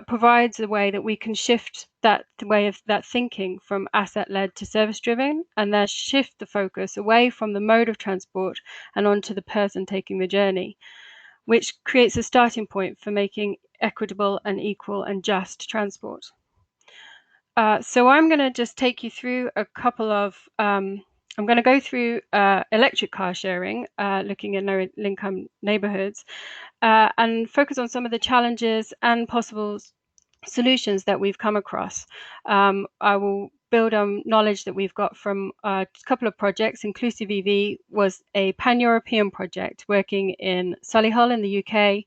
provides a way that we can shift that way of that thinking from asset-led to service-driven, and then shift the focus away from the mode of transport and onto the person taking the journey, which creates a starting point for making equitable and equal and just transport. So I'm going to just take you through a couple of, I'm going to go through electric car sharing, looking at low-income neighborhoods, and focus on some of the challenges and possible solutions that we've come across. I will build on knowledge that we've got from a couple of projects. Inclusive EV was a pan-European project working in Solihull in the UK,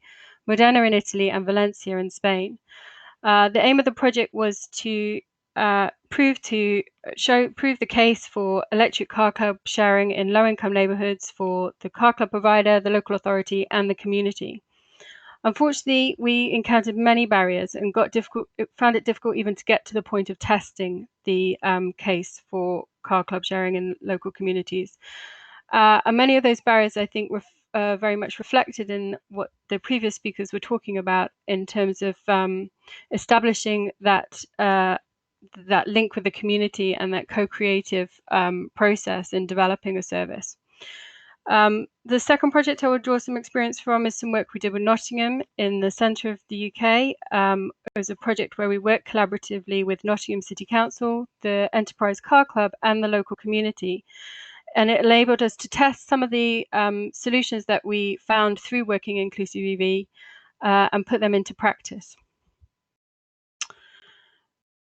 Modena in Italy, and Valencia in Spain. The aim of the project was to prove the case for electric car club sharing in low-income neighborhoods for the car club provider, the local authority, and the community. Unfortunately, we encountered many barriers and found it difficult even to get to the point of testing the case for car club sharing in local communities. And many of those barriers, I think, were very much reflected in what the previous speakers were talking about in terms of establishing that that link with the community and that co-creative process in developing a service. The second project I will draw some experience from is some work we did with Nottingham in the centre of the UK. It was a project where we worked collaboratively with Nottingham City Council, the Enterprise Car Club, and the local community. And it enabled us to test some of the solutions that we found through working Inclusive EV and put them into practice.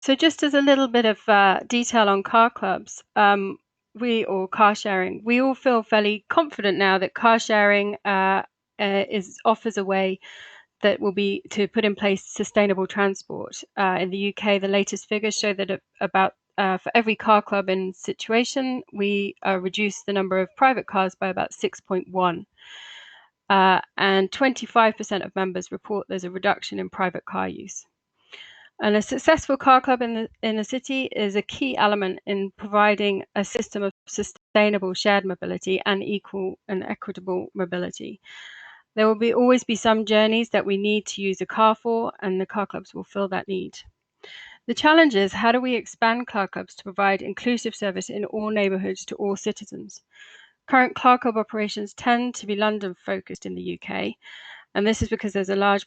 So just as a little bit of detail on car clubs, or car sharing, we all feel fairly confident now that car sharing offers a way that will be to put in place sustainable transport. In the UK, the latest figures show that about for every car club in situation, we reduce the number of private cars by about 6.1. And 25% of members report there's a reduction in private car use. And a successful car club in the city is a key element in providing a system of sustainable shared mobility and equal and equitable mobility. There will always be some journeys that we need to use a car for, and the car clubs will fill that need. The challenge is, how do we expand car clubs to provide inclusive service in all neighbourhoods to all citizens? Current car club operations tend to be London focused in the UK, and this is because there's a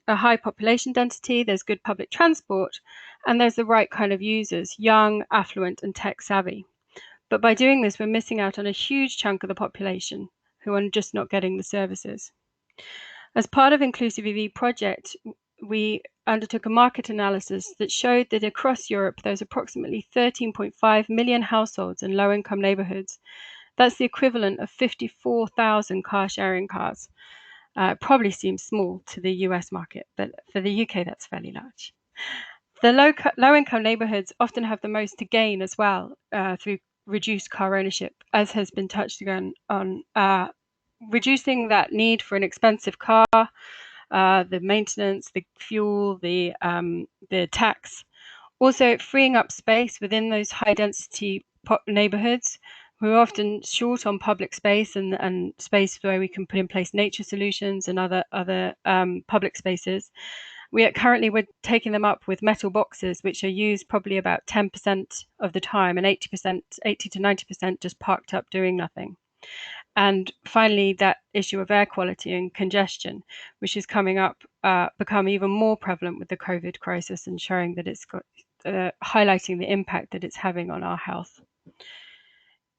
high population density, there's good public transport, and there's the right kind of users, young, affluent, and tech savvy. But by doing this, we're missing out on a huge chunk of the population who are just not getting the services. As part of Inclusive EV project, we undertook a market analysis that showed that across Europe, there's approximately 13.5 million households in low-income neighborhoods. That's the equivalent of 54,000 car-sharing cars. It probably seems small to the US market, but for the UK, that's fairly large. The low-income neighborhoods often have the most to gain as well through reduced car ownership, as has been touched on. Reducing that need for an expensive car, the maintenance, the fuel, the tax. Also freeing up space within those high-density neighborhoods. We're often short on public space and space where we can put in place nature solutions and other public spaces. We're taking them up with metal boxes, which are used probably about 10% of the time, and 80 to 90% just parked up doing nothing. And finally, that issue of air quality and congestion, which is become even more prevalent with the COVID crisis, and showing that it's highlighting the impact that it's having on our health.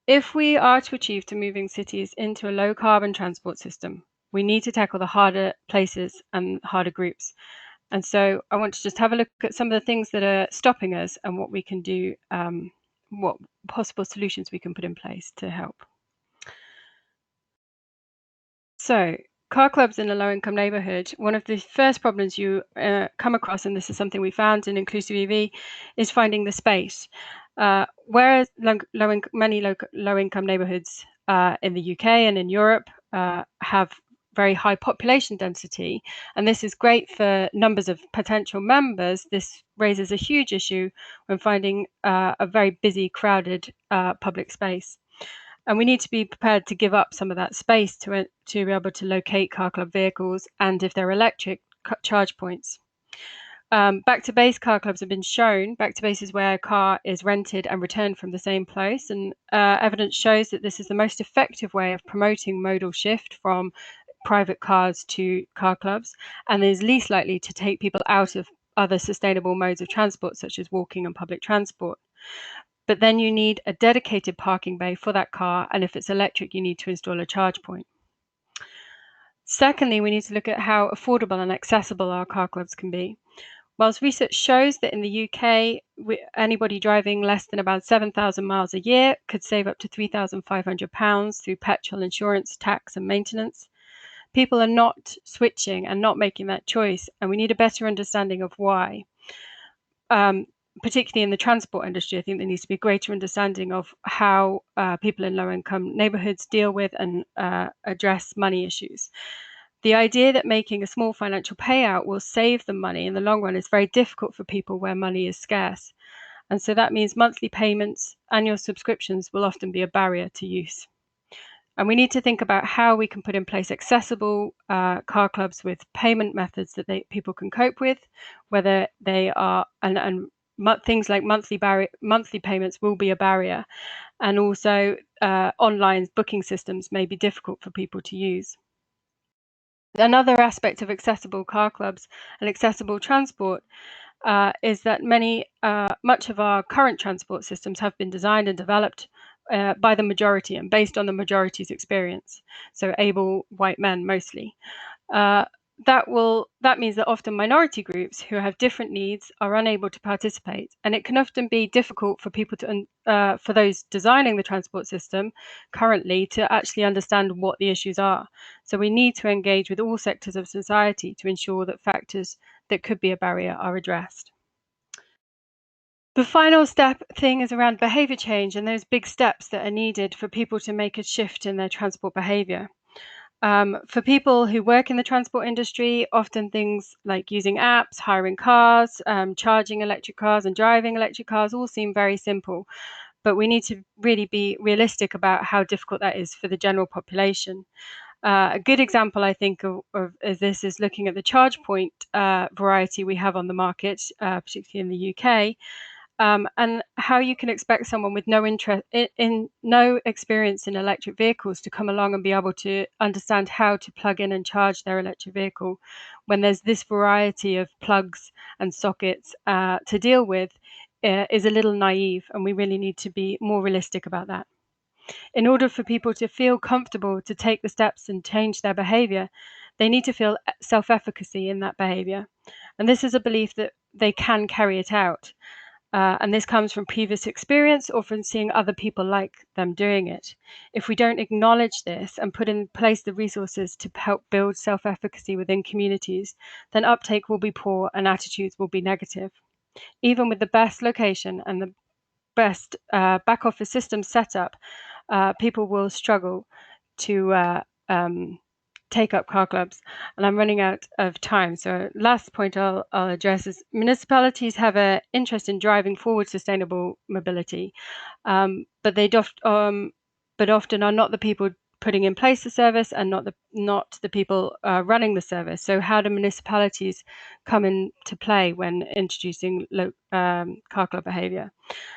If we are to achieve to moving cities into a low carbon transport system, we need to tackle the harder places and harder groups. And so I want to just have a look at some of the things that are stopping us and what we can do, what possible solutions we can put in place to help. So, car clubs in a low-income neighborhood, one of the first problems you come across, and this is something we found in Inclusive EV, is finding the space. Whereas many low-income neighborhoods in the UK and in Europe have very high population density, and this is great for numbers of potential members, this raises a huge issue when finding a very busy, crowded public space. And we need to be prepared to give up some of that space to be able to locate car club vehicles, and if they're electric, charge points. Back to base car clubs have been shown. Back to base is where a car is rented and returned from the same place, and evidence shows that this is the most effective way of promoting modal shift from private cars to car clubs, and is least likely to take people out of other sustainable modes of transport, such as walking and public transport. But then you need a dedicated parking bay for that car, and if it's electric, you need to install a charge point. Secondly, we need to look at how affordable and accessible our car clubs can be. Whilst research shows that in the UK, anybody driving less than about 7,000 miles a year could save up to £3,500 through petrol, insurance, tax, and maintenance, people are not switching and not making that choice, and we need a better understanding of why. Particularly in the transport industry, I think there needs to be a greater understanding of how people in low-income neighborhoods deal with and address money issues. The idea that making a small financial payout will save them money in the long run is very difficult for people where money is scarce. And so that means monthly payments, annual subscriptions will often be a barrier to use. And we need to think about how we can put in place accessible car clubs with payment methods that people can cope with, whether they are, and things like monthly payments will be a barrier, and also online booking systems may be difficult for people to use. Another aspect of accessible car clubs and accessible transport is that much of our current transport systems have been designed and developed by the majority and based on the majority's experience, so able white men mostly. that means that often minority groups who have different needs are unable to participate, and it can often be difficult for people to for those designing the transport system currently to actually understand what the issues are. So we need to engage with all sectors of society to ensure that factors that could be a barrier are addressed. The final thing is around behavior change and those big steps that are needed for people to make a shift in their transport behavior. For people who work in the transport industry, often things like using apps, hiring cars, charging electric cars and driving electric cars all seem very simple, but we need to really be realistic about how difficult that is for the general population. A good example, I think, of this is looking at the charge point variety we have on the market, particularly in the UK. And how you can expect someone with no experience in electric vehicles to come along and be able to understand how to plug in and charge their electric vehicle when there's this variety of plugs and sockets to deal with is a little naive, and we really need to be more realistic about that. In order for people to feel comfortable to take the steps and change their behavior, they need to feel self-efficacy in that behavior. And this is a belief that they can carry it out. And this comes from previous experience or from seeing other people like them doing it. If we don't acknowledge this and put in place the resources to help build self-efficacy within communities, then uptake will be poor and attitudes will be negative. Even with the best location and the best back office system set up, people will struggle to take up car clubs. And I'm running out of time. So last point I'll address is municipalities have an interest in driving forward sustainable mobility, but often are not the people putting in place the service and not the people running the service. So how do municipalities come into play when introducing car club behavior?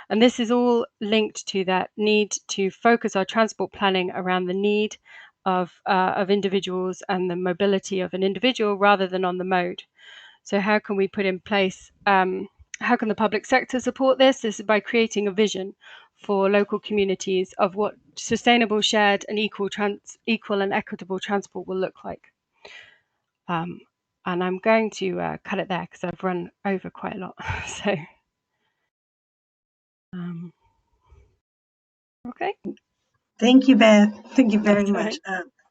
And this is all linked to that need to focus our transport planning around the need of individuals and the mobility of an individual rather than on the mode. So how can we put in place, how can the public sector support this? This is by creating a vision for local communities of what sustainable, shared and equal and equitable transport will look like. And I'm going to cut it there because I've run over quite a lot. So, okay. Thank you, Beth. Thank you very much.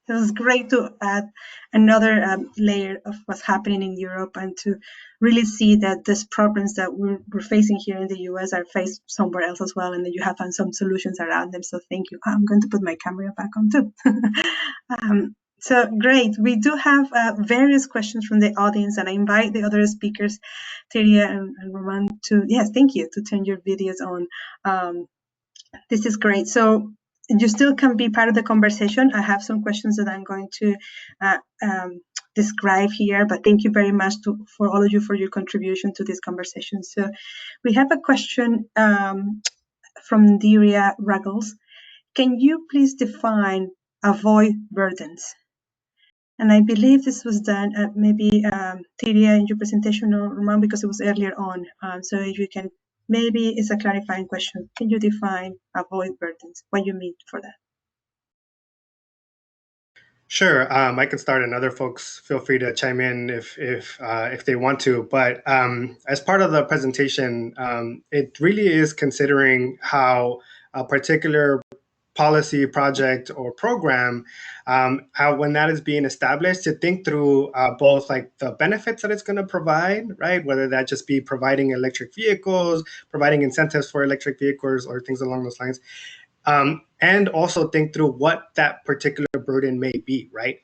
It was great to add another layer of what's happening in Europe and to really see that these problems that we're facing here in the US are faced somewhere else as well, and that you have found some solutions around them. So thank you. I'm going to put my camera back on too. So great. We do have various questions from the audience, and I invite the other speakers, Terea and Román, to, yes, thank you, to turn your videos on. This is great. So you still can be part of the conversation. I have some questions that I'm going to describe here, but thank you very much for all of you for your contribution to this conversation. So we have a question from Terea Ruggles. Can you please define avoid burdens? And I believe this was done maybe Terea in your presentation, or Román, because it was earlier on. So if you can, maybe it's a clarifying question. Can you define avoid burdens? What you mean for that? Sure, I can start, and other folks feel free to chime in if they want to. But as part of the presentation, it really is considering how a particular policy, project, or program, how when that is being established, to think through both like the benefits that it's going to provide, right? Whether that just be providing electric vehicles, providing incentives for electric vehicles, or things along those lines. And also think through what that particular burden may be, right?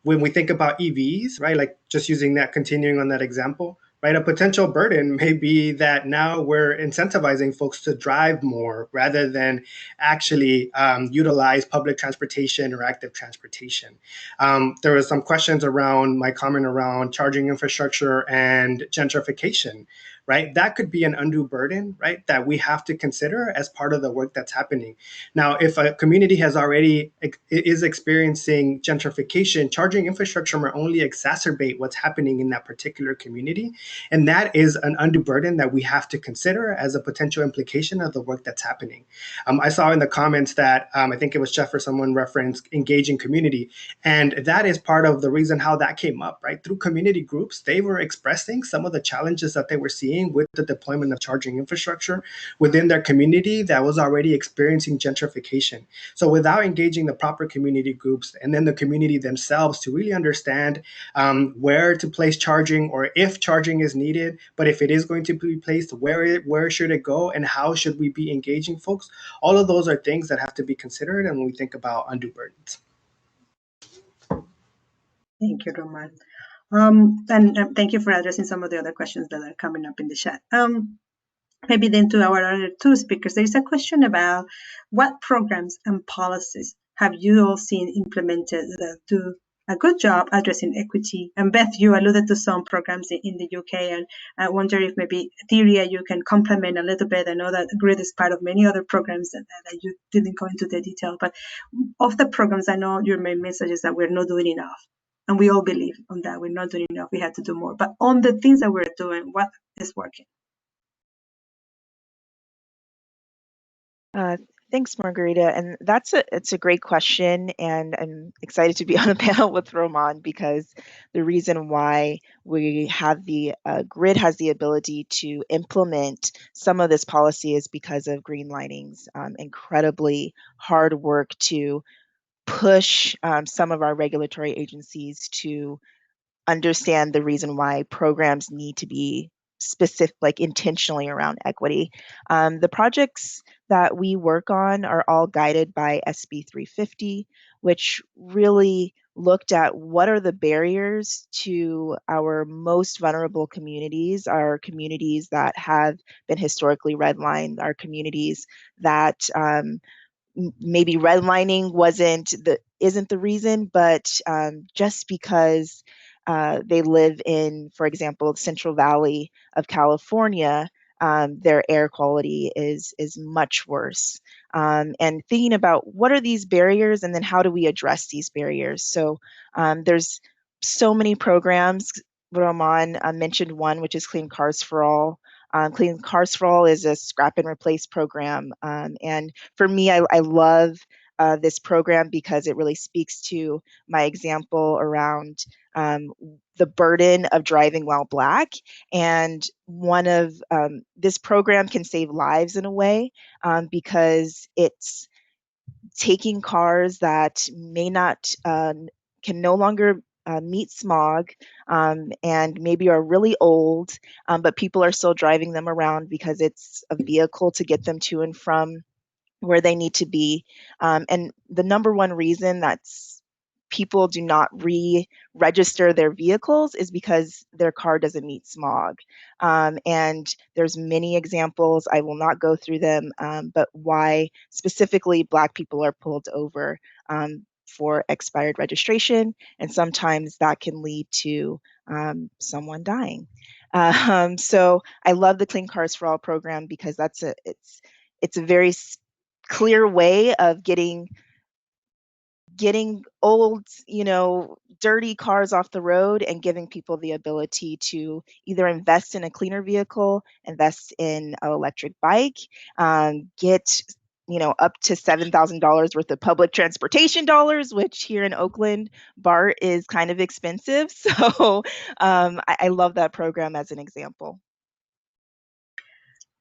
When we think about EVs, right, like just using that, continuing on that example, right, a potential burden may be that now we're incentivizing folks to drive more rather than actually utilize public transportation or active transportation. There was some questions around my comment around charging infrastructure and gentrification, right? That could be an undue burden, right? That we have to consider as part of the work that's happening. Now, if a community has already is experiencing gentrification, charging infrastructure may only exacerbate what's happening in that particular community. And that is an undue burden that we have to consider as a potential implication of the work that's happening. I saw in the comments that I think it was Jeff or someone referenced engaging community. And that is part of the reason how that came up, right? Through community groups, they were expressing some of the challenges that they were seeing with the deployment of charging infrastructure within their community that was already experiencing gentrification. So without engaging the proper community groups and then the community themselves to really understand where to place charging or if charging is needed, but if it is going to be placed, where should it go and how should we be engaging folks? All of those are things that have to be considered and when we think about undue burdens. Thank you, Román. And thank you for addressing some of the other questions that are coming up in the chat. Maybe then to our other two speakers, there is a question about what programs and policies have you all seen implemented that do a good job addressing equity? And Beth, you alluded to some programs in the UK, and I wonder if maybe Terea, you can complement a little bit. I know that GRID is part of many other programs that you didn't go into the detail, but of the programs, I know your main message is that we're not doing enough. And we all believe on that. We're not doing enough. We have to do more. But on the things that we're doing, what is working? Thanks, Margarita. And it's a great question. And I'm excited to be on a panel with Román because the reason why we have the GRID has the ability to implement some of this policy is because of Greenlining's incredibly hard work to push some of our regulatory agencies to understand the reason why programs need to be specific, like intentionally around equity. The projects that we work on are all guided by SB 350, which really looked at what are the barriers to our most vulnerable communities, our communities that have been historically redlined, our communities that maybe redlining isn't the reason, but just because they live in, for example, the Central Valley of California, their air quality is much worse. And thinking about what are these barriers and then how do we address these barriers? So there's so many programs. Román mentioned one, which is Clean Cars for All. Clean Cars for All is a scrap and replace program. And for me, I love this program because it really speaks to my example around the burden of driving while Black. And one of this program can save lives in a way because it's taking cars that may not, can no longer meet smog and maybe are really old, but people are still driving them around because it's a vehicle to get them to and from where they need to be. And the number one reason that's people do not re-register their vehicles is because their car doesn't meet smog. And there's many examples, I will not go through them, but why specifically Black people are pulled over for expired registration, and sometimes that can lead to someone dying. So I love the Clean Cars for All program because it's a very clear way of getting old, dirty cars off the road and giving people the ability to either invest in a cleaner vehicle, invest in an electric bike, get up to $7,000 worth of public transportation dollars, which here in Oakland, BART is kind of expensive. So I love that program as an example.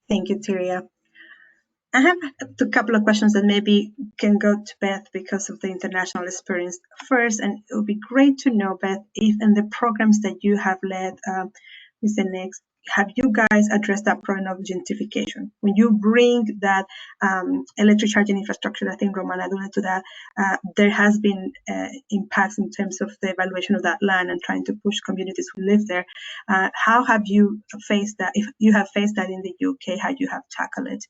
Thank you, Terea. I have a couple of questions that maybe can go to Beth because of the international experience first, and it would be great to know, Beth, if in the programs that you have led with Senex, have you guys addressed that problem of gentrification? When you bring that electric charging infrastructure, I think Román alluded to that, there has been impacts in terms of the evaluation of that land and trying to push communities who live there. How have you faced that? If you have faced that in the UK, how you have tackled it?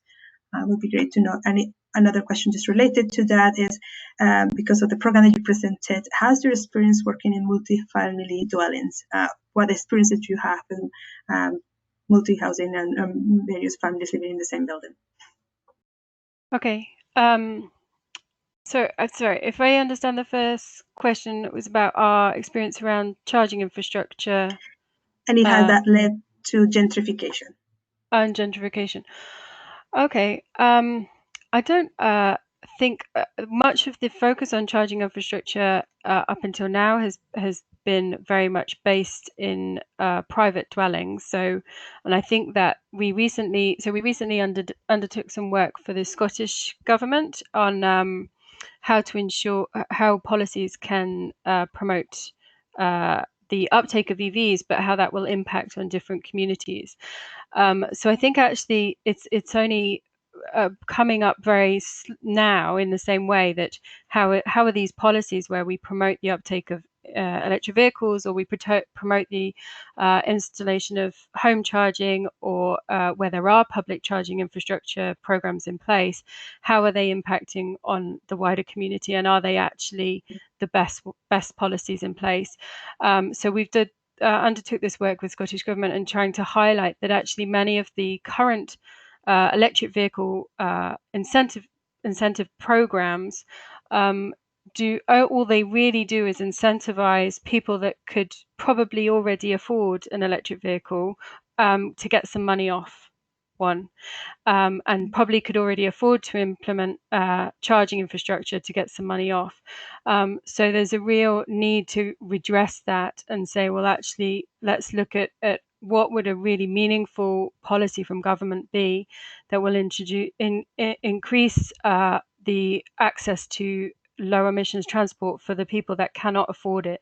Would be great to know. And another question just related to that is, because of the program that you presented, how's your experience working in multifamily dwellings? What experience did you have in multi-housing and various families living in the same building. Okay. So, sorry, if I understand the first question, it was about our experience around charging infrastructure. And it has that led to gentrification. And gentrification. Okay. I don't think much of the focus on charging infrastructure up until now has been very much based in private dwellings. So, and I think that we recently undertook some work for the Scottish government on how to ensure how policies can promote the uptake of EVs, but how that will impact on different communities. So I think actually it's only coming up now in the same way that how are these policies where we promote the uptake of electric vehicles, or we promote the installation of home charging, or where there are public charging infrastructure programs in place, how are they impacting on the wider community, and are they actually the best policies in place? So we've undertook this work with Scottish Government and trying to highlight that actually many of the current electric vehicle incentive programs all they really do is incentivize people that could probably already afford an electric vehicle to get some money off one. And probably could already afford to implement charging infrastructure to get some money off. So there's a real need to redress that and say, well, actually, let's look at what would a really meaningful policy from government be that will increase the access to low emissions transport for the people that cannot afford it.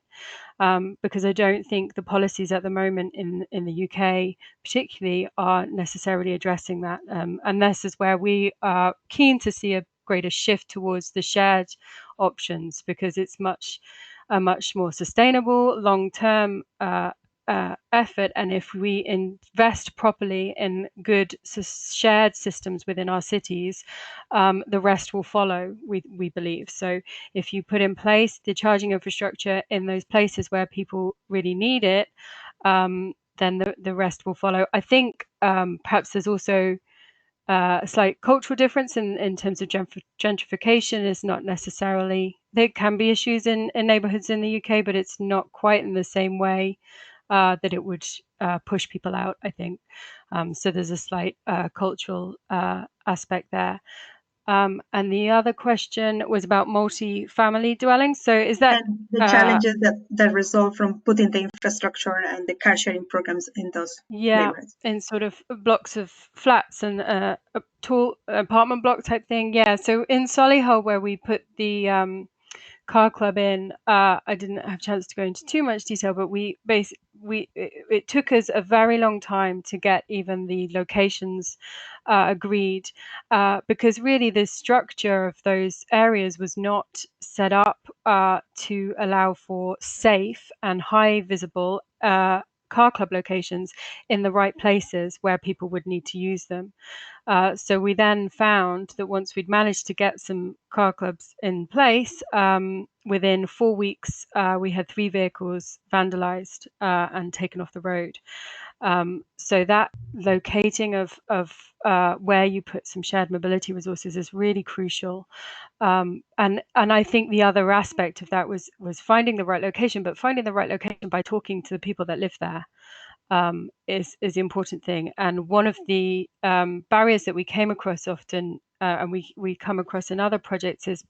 Because I don't think the policies at the moment in the UK particularly are necessarily addressing that. And this is where we are keen to see a greater shift towards the shared options, because it's a much more sustainable, long-term effort. And if we invest properly in good shared systems within our cities, the rest will follow, we believe. So if you put in place the charging infrastructure in those places where people really need it, then the rest will follow. I think perhaps there's also a slight cultural difference in terms of gentrification. Is not necessarily, there can be issues in neighborhoods in the UK, but it's not quite in the same way that it would push people out, I think. So there's a slight cultural aspect there. And the other question was about multi-family dwellings. So is that and the challenges that result from putting the infrastructure and the car sharing programs in those neighborhoods? In sort of blocks of flats and a tall apartment block type thing. Yeah. So in Solihull, where we put the car club in, I didn't have a chance to go into too much detail, but it took us a very long time to get even the locations agreed, because really the structure of those areas was not set up to allow for safe and high visible car club locations in the right places where people would need to use them. So we then found that once we'd managed to get some car clubs in place, within 4 weeks, we had 3 vehicles vandalized and taken off the road. So that locating of where you put some shared mobility resources is really crucial. And I think the other aspect of that was finding the right location, but finding the right location by talking to the people that live there. Is the important thing. And one of the barriers that we came across often, and we come across in other projects, is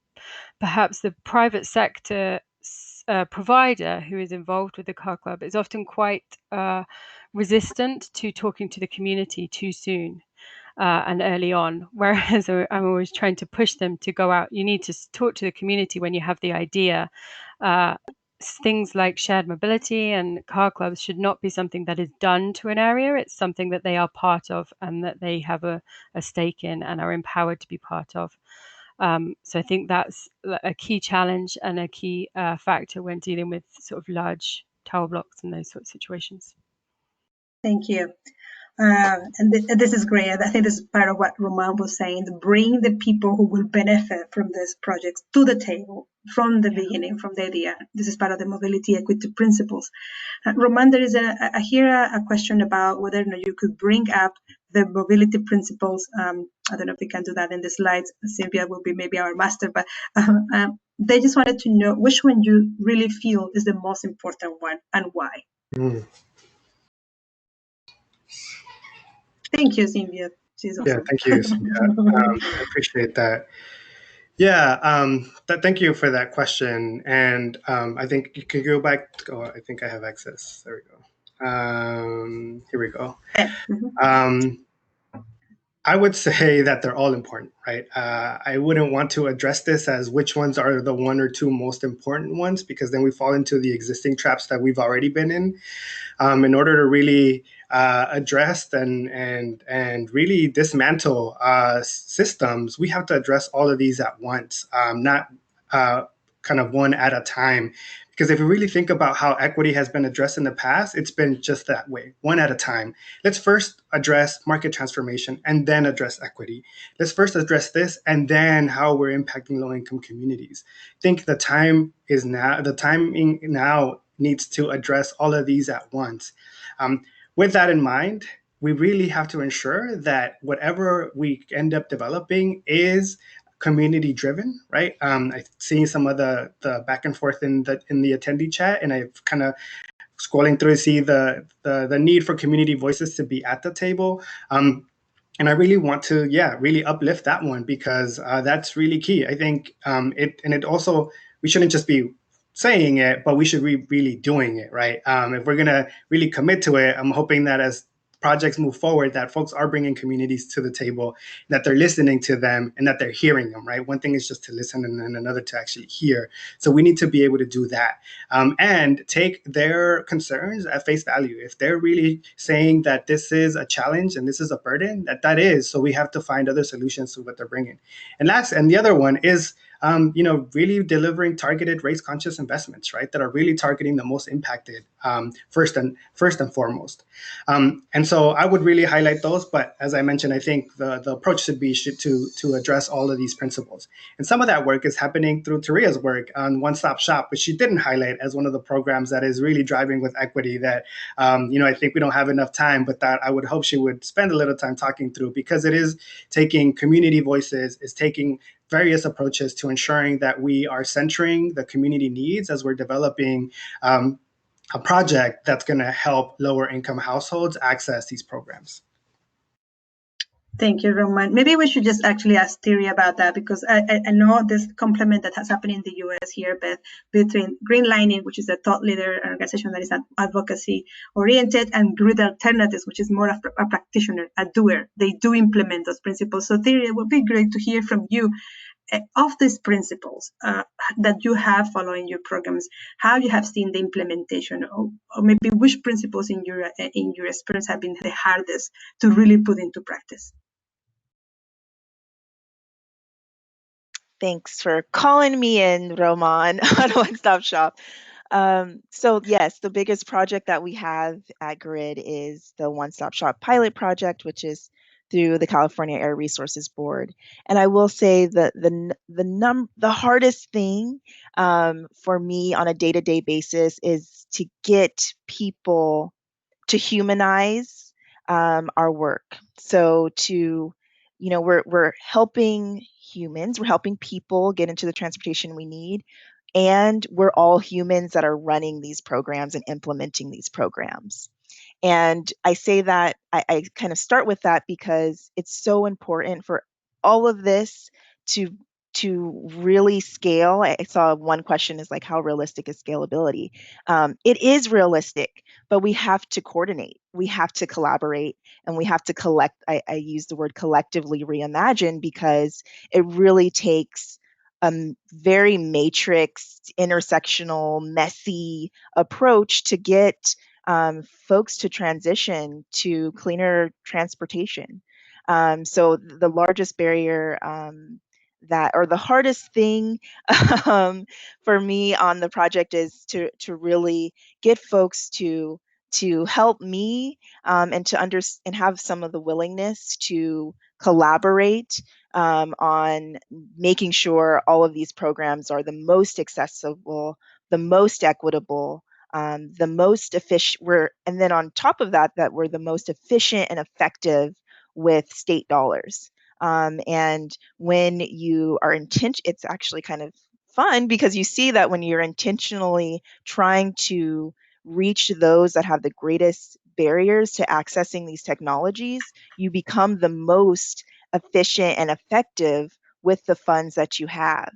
perhaps the private sector provider who is involved with the car club is often quite resistant to talking to the community too soon and early on, whereas I'm always trying to push them to go out. You need to talk to the community when you have the idea. Things like shared mobility and car clubs should not be something that is done to an area. It's something that they are part of and that they have a stake in and are empowered to be part of. So I think that's a key challenge and a key factor when dealing with sort of large tower blocks and those sorts of situations. Thank you. And this is great. I think this is part of what Román was saying, bring the people who will benefit from these projects to the table from the beginning, from the idea. This is part of the mobility equity principles. Román, there is a question about whether or not you could bring up the mobility principles. I don't know if we can do that in the slides. Sylvia will be maybe our master, but they just wanted to know which one you really feel is the most important one and why. Thank you, Sylvia. She's awesome. Yeah, thank you, Sylvia. I appreciate that. Yeah, thank you for that question. And I think you can go back. Oh, I think I have access. There we go. Here we go. I would say that they're all important, right? I wouldn't want to address this as which ones are the one or two most important ones, because then we fall into the existing traps that we've already been in. In order to really address and really dismantle systems, we have to address all of these at once, not kind of one at a time. Because if you really think about how equity has been addressed in the past, it's been just that way, one at a time. Let's first address market transformation and then address equity. Let's first address this and then how we're impacting low-income communities. I think the time is now. The timing now needs to address all of these at once. With that in mind, we really have to ensure that whatever we end up developing is community driven, right? I've seen some of the back and forth in the attendee chat, and I've kind of scrolling through to see the need for community voices to be at the table. And I really want to, really uplift that one, because that's really key. I think it also, we shouldn't just be saying it, but we should be really doing it, right? If we're gonna really commit to it, I'm hoping that as projects move forward, that folks are bringing communities to the table, that they're listening to them, and that they're hearing them, right? One thing is just to listen, and then another to actually hear. So we need to be able to do that, and take their concerns at face value. If they're really saying that this is a challenge and this is a burden, that is, so we have to find other solutions to what they're bringing. And the other one is, really delivering targeted race-conscious investments, right? That are really targeting the most impacted, first and foremost. And so I would really highlight those. But as I mentioned, I think the approach should be to address all of these principles. And some of that work is happening through Terea's work on One Stop Shop, which she didn't highlight as one of the programs that is really driving with equity that, I think we don't have enough time, but that I would hope she would spend a little time talking through, because it is taking community voices, is taking various approaches to ensuring that we are centering the community needs as we're developing a project that's going to help lower income households access these programs. Thank you, Roman. Maybe we should just actually ask Terea about that, because I know this complement that has happened in the US here, Beth, between Greenlining, which is a thought leader organization that is advocacy oriented, and Grid Alternatives, which is more of a practitioner, a doer. They do implement those principles. So Terea, it would be great to hear from you of these principles that you have following your programs, how you have seen the implementation, or maybe which principles in your experience have been the hardest to really put into practice. Thanks for calling me in, Roman, on One Stop Shop. So yes, the biggest project that we have at Grid is the One Stop Shop pilot project, which is through the California Air Resources Board. And I will say that the hardest thing for me on a day-to-day basis is to get people to humanize our work. So we're helping humans, we're helping people get into the transportation we need, and we're all humans that are running these programs and implementing these programs. And I say that, I kind of start with that because it's so important for all of this to really scale. I saw one question is like, how realistic is scalability? It is realistic, but we have to coordinate, we have to collaborate, and we have to collect. I use the word collectively reimagine, because it really takes a very matrixed, intersectional, messy approach to get folks to transition to cleaner transportation. So the largest barrier or the hardest thing for me on the project is to really get folks to help me and to and have some of the willingness to collaborate on making sure all of these programs are the most accessible, the most equitable, the most efficient. And then on top of that, that we're the most efficient and effective with state dollars. And when you are it's actually kind of fun because you see that when you're intentionally trying to reach those that have the greatest barriers to accessing these technologies, you become the most efficient and effective with the funds that you have.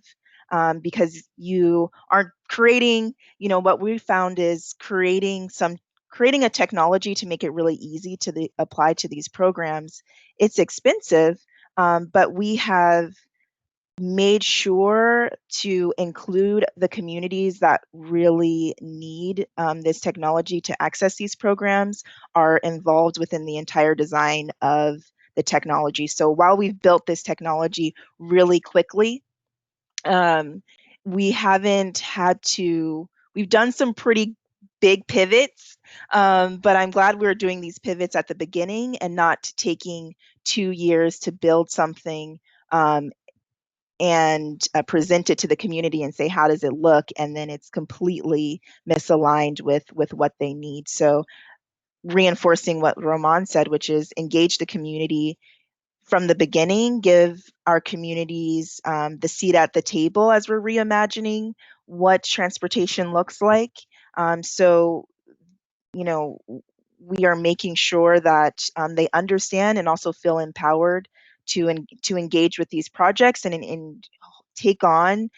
Because you aren't creating, what we found is creating a technology to make it really easy to apply to these programs. It's expensive, but we have made sure to include the communities that really need this technology to access these programs are involved within the entire design of the technology. So while we've built this technology really quickly, we haven't had to, we've done some pretty big pivots, but I'm glad we're doing these pivots at the beginning and not taking 2 years to build something and present it to the community and say, how does it look? And then it's completely misaligned with what they need. So reinforcing what Román said, which is engage the community from the beginning, give our communities the seat at the table as we're reimagining what transportation looks like. So, we are making sure that they understand and also feel empowered to engage with these projects and take on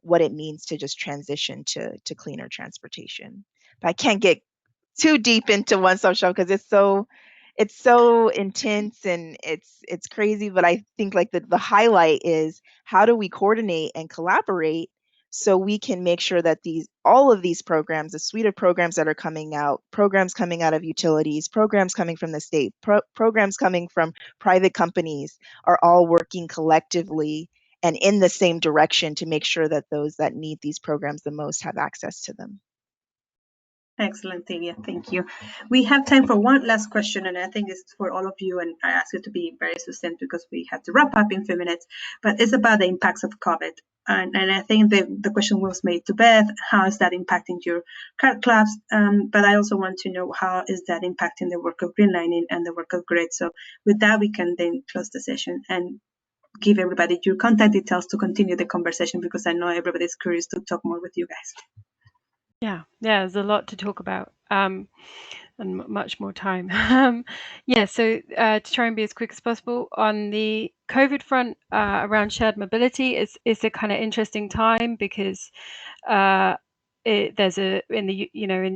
what it means to just transition to cleaner transportation. But I can't get too deep into one-stop shop because it's so intense and it's crazy. But I think like the highlight is how do we coordinate and collaborate so we can make sure that all of these programs, the suite of programs that are coming out, programs coming out of utilities, programs coming from the state, programs coming from private companies are all working collectively and in the same direction to make sure that those that need these programs the most have access to them. Excellent, Terea. Thank you. We have time for one last question, and I think it's for all of you, and I ask you to be very succinct because we have to wrap up in a few minutes, but it's about the impacts of COVID. And I think the question was made to Beth, how is that impacting your CART clubs? But I also want to know how is that impacting the work of Greenlining and the work of GRID. So with that, we can then close the session and give everybody your contact details to continue the conversation because I know everybody's curious to talk more with you guys. Yeah, there's a lot to talk about and much more time. So to try and be as quick as possible on the COVID front around shared mobility, it's a kind of interesting time because there's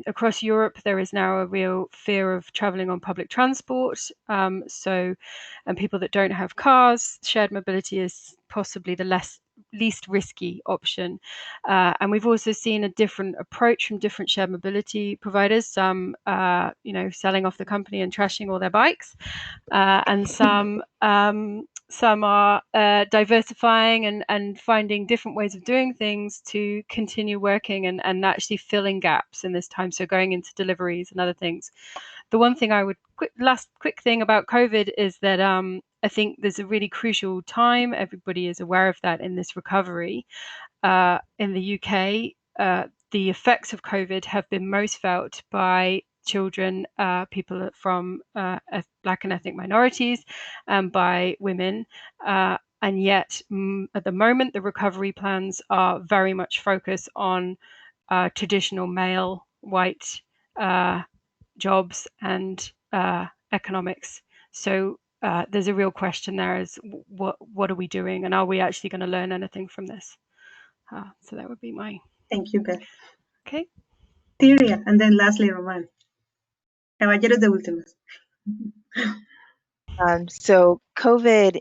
across Europe there is now a real fear of traveling on public transport. And people that don't have cars, shared mobility is possibly the least risky option. And we've also seen a different approach from different shared mobility providers. Some, selling off the company and trashing all their bikes, and some are diversifying and finding different ways of doing things to continue working and actually filling gaps in this time. So going into deliveries and other things. The one thing I would quick thing about COVID is that I think there's a really crucial time. Everybody is aware of that in this recovery. In the UK, the effects of COVID have been most felt by children, people from Black and ethnic minorities, and by women. And yet, at the moment, the recovery plans are very much focused on traditional male white jobs and economics. So there's a real question there: is what are we doing, and are we actually going to learn anything from this? So that would be my. Thank you, Beth. Okay. Terea, and then lastly, Román. Caballeros de últimos. So COVID,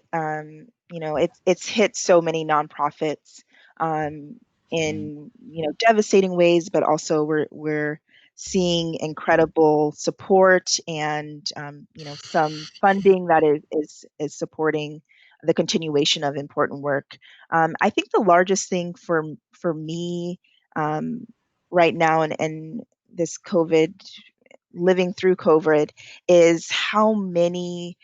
it's hit so many nonprofits in devastating ways, but also we're seeing incredible support and some funding that is supporting the continuation of important work. I think the largest thing for me right now and this COVID, living through COVID, is how many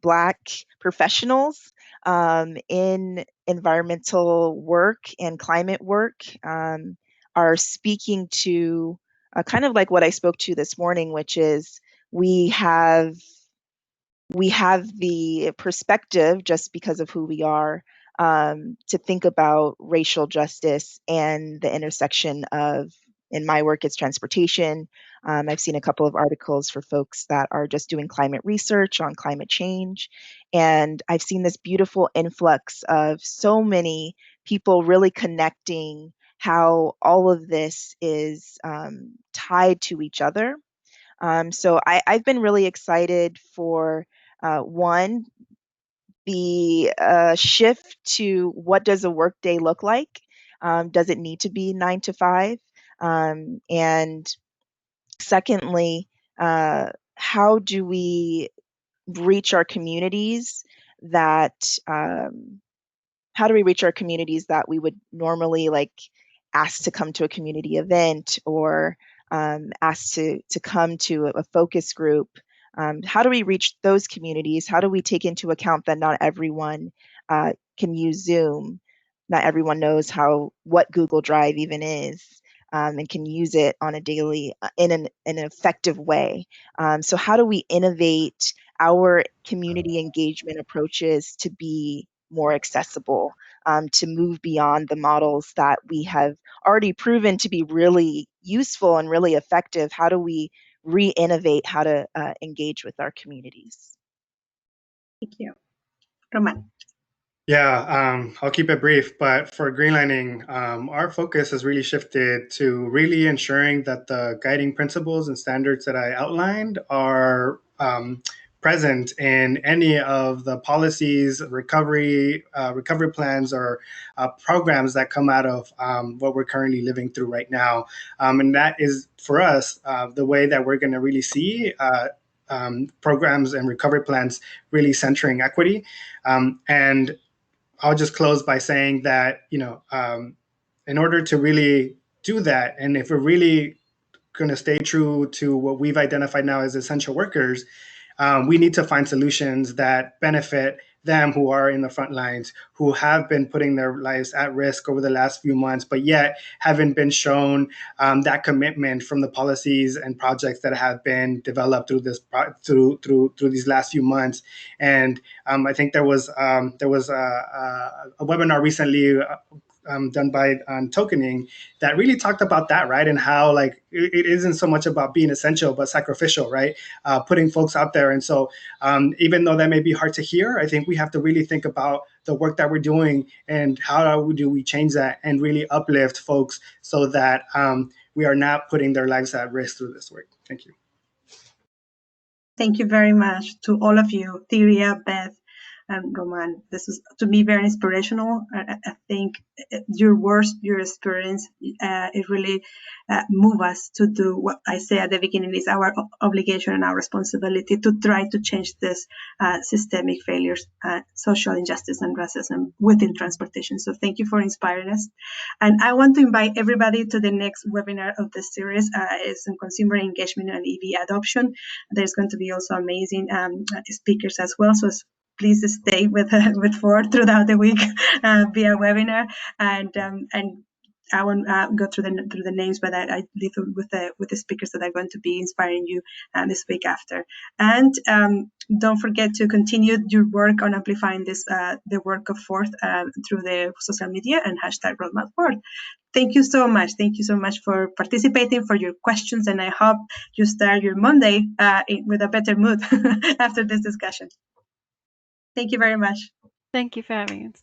Black professionals in environmental work and climate work are speaking to kind of like what I spoke to this morning, which is we have the perspective, just because of who we are, to think about racial justice and the intersection of, in my work, it's transportation. I've seen a couple of articles for folks that are just doing climate research on climate change. And I've seen this beautiful influx of so many people really connecting how all of this is tied to each other. So I've been really excited for one, the shift to what does a workday look like? Does it need to be 9 to 5? And secondly, how do we reach our communities that we would normally like ask to come to a community event or asked to come to a focus group? How do we reach those communities? How do we take into account that not everyone can use Zoom? Not everyone knows what Google Drive even is, and can use it on a daily in an effective way. So how do we innovate our community engagement approaches to be more accessible, to move beyond the models that we have already proven to be really useful and really effective? How do we re-innovate how to engage with our communities? Thank you. Román. Yeah, I'll keep it brief, but for Greenlining, our focus has really shifted to really ensuring that the guiding principles and standards that I outlined are present in any of the policies, recovery plans, or programs that come out of what we're currently living through right now. And that is, for us, the way that we're going to really see programs and recovery plans really centering equity. And I'll just close by saying that, in order to really do that, and if we're really going to stay true to what we've identified now as essential workers, we need to find solutions that benefit them who are in the front lines, who have been putting their lives at risk over the last few months, but yet haven't been shown that commitment from the policies and projects that have been developed through through these last few months. And I think there was a webinar recently done by tokening that really talked about that, right? And how like it isn't so much about being essential, but sacrificial, right? Putting folks out there. And so even though that may be hard to hear, I think we have to really think about the work that we're doing and how do we change that and really uplift folks so that we are not putting their lives at risk through this work. Thank you. Thank you very much to all of you, Terea, Beth, and Román. This is, to me, very inspirational. I think your words, your experience, it really move us to do what I say at the beginning is our obligation and our responsibility to try to change this systemic failures, social injustice and racism within transportation. So thank you for inspiring us. And I want to invite everybody to the next webinar of the series. It's on consumer engagement and EV adoption. There's going to be also amazing speakers as well. So please stay with Ford throughout the week via webinar, and I won't go through the names, but I leave with the speakers that are going to be inspiring you this week after. And don't forget to continue your work on amplifying this the work of Ford through the social media and #RoadmapFord. Thank you so much. Thank you so much for participating, for your questions, and I hope you start your Monday with a better mood after this discussion. Thank you very much. Thank you for having us.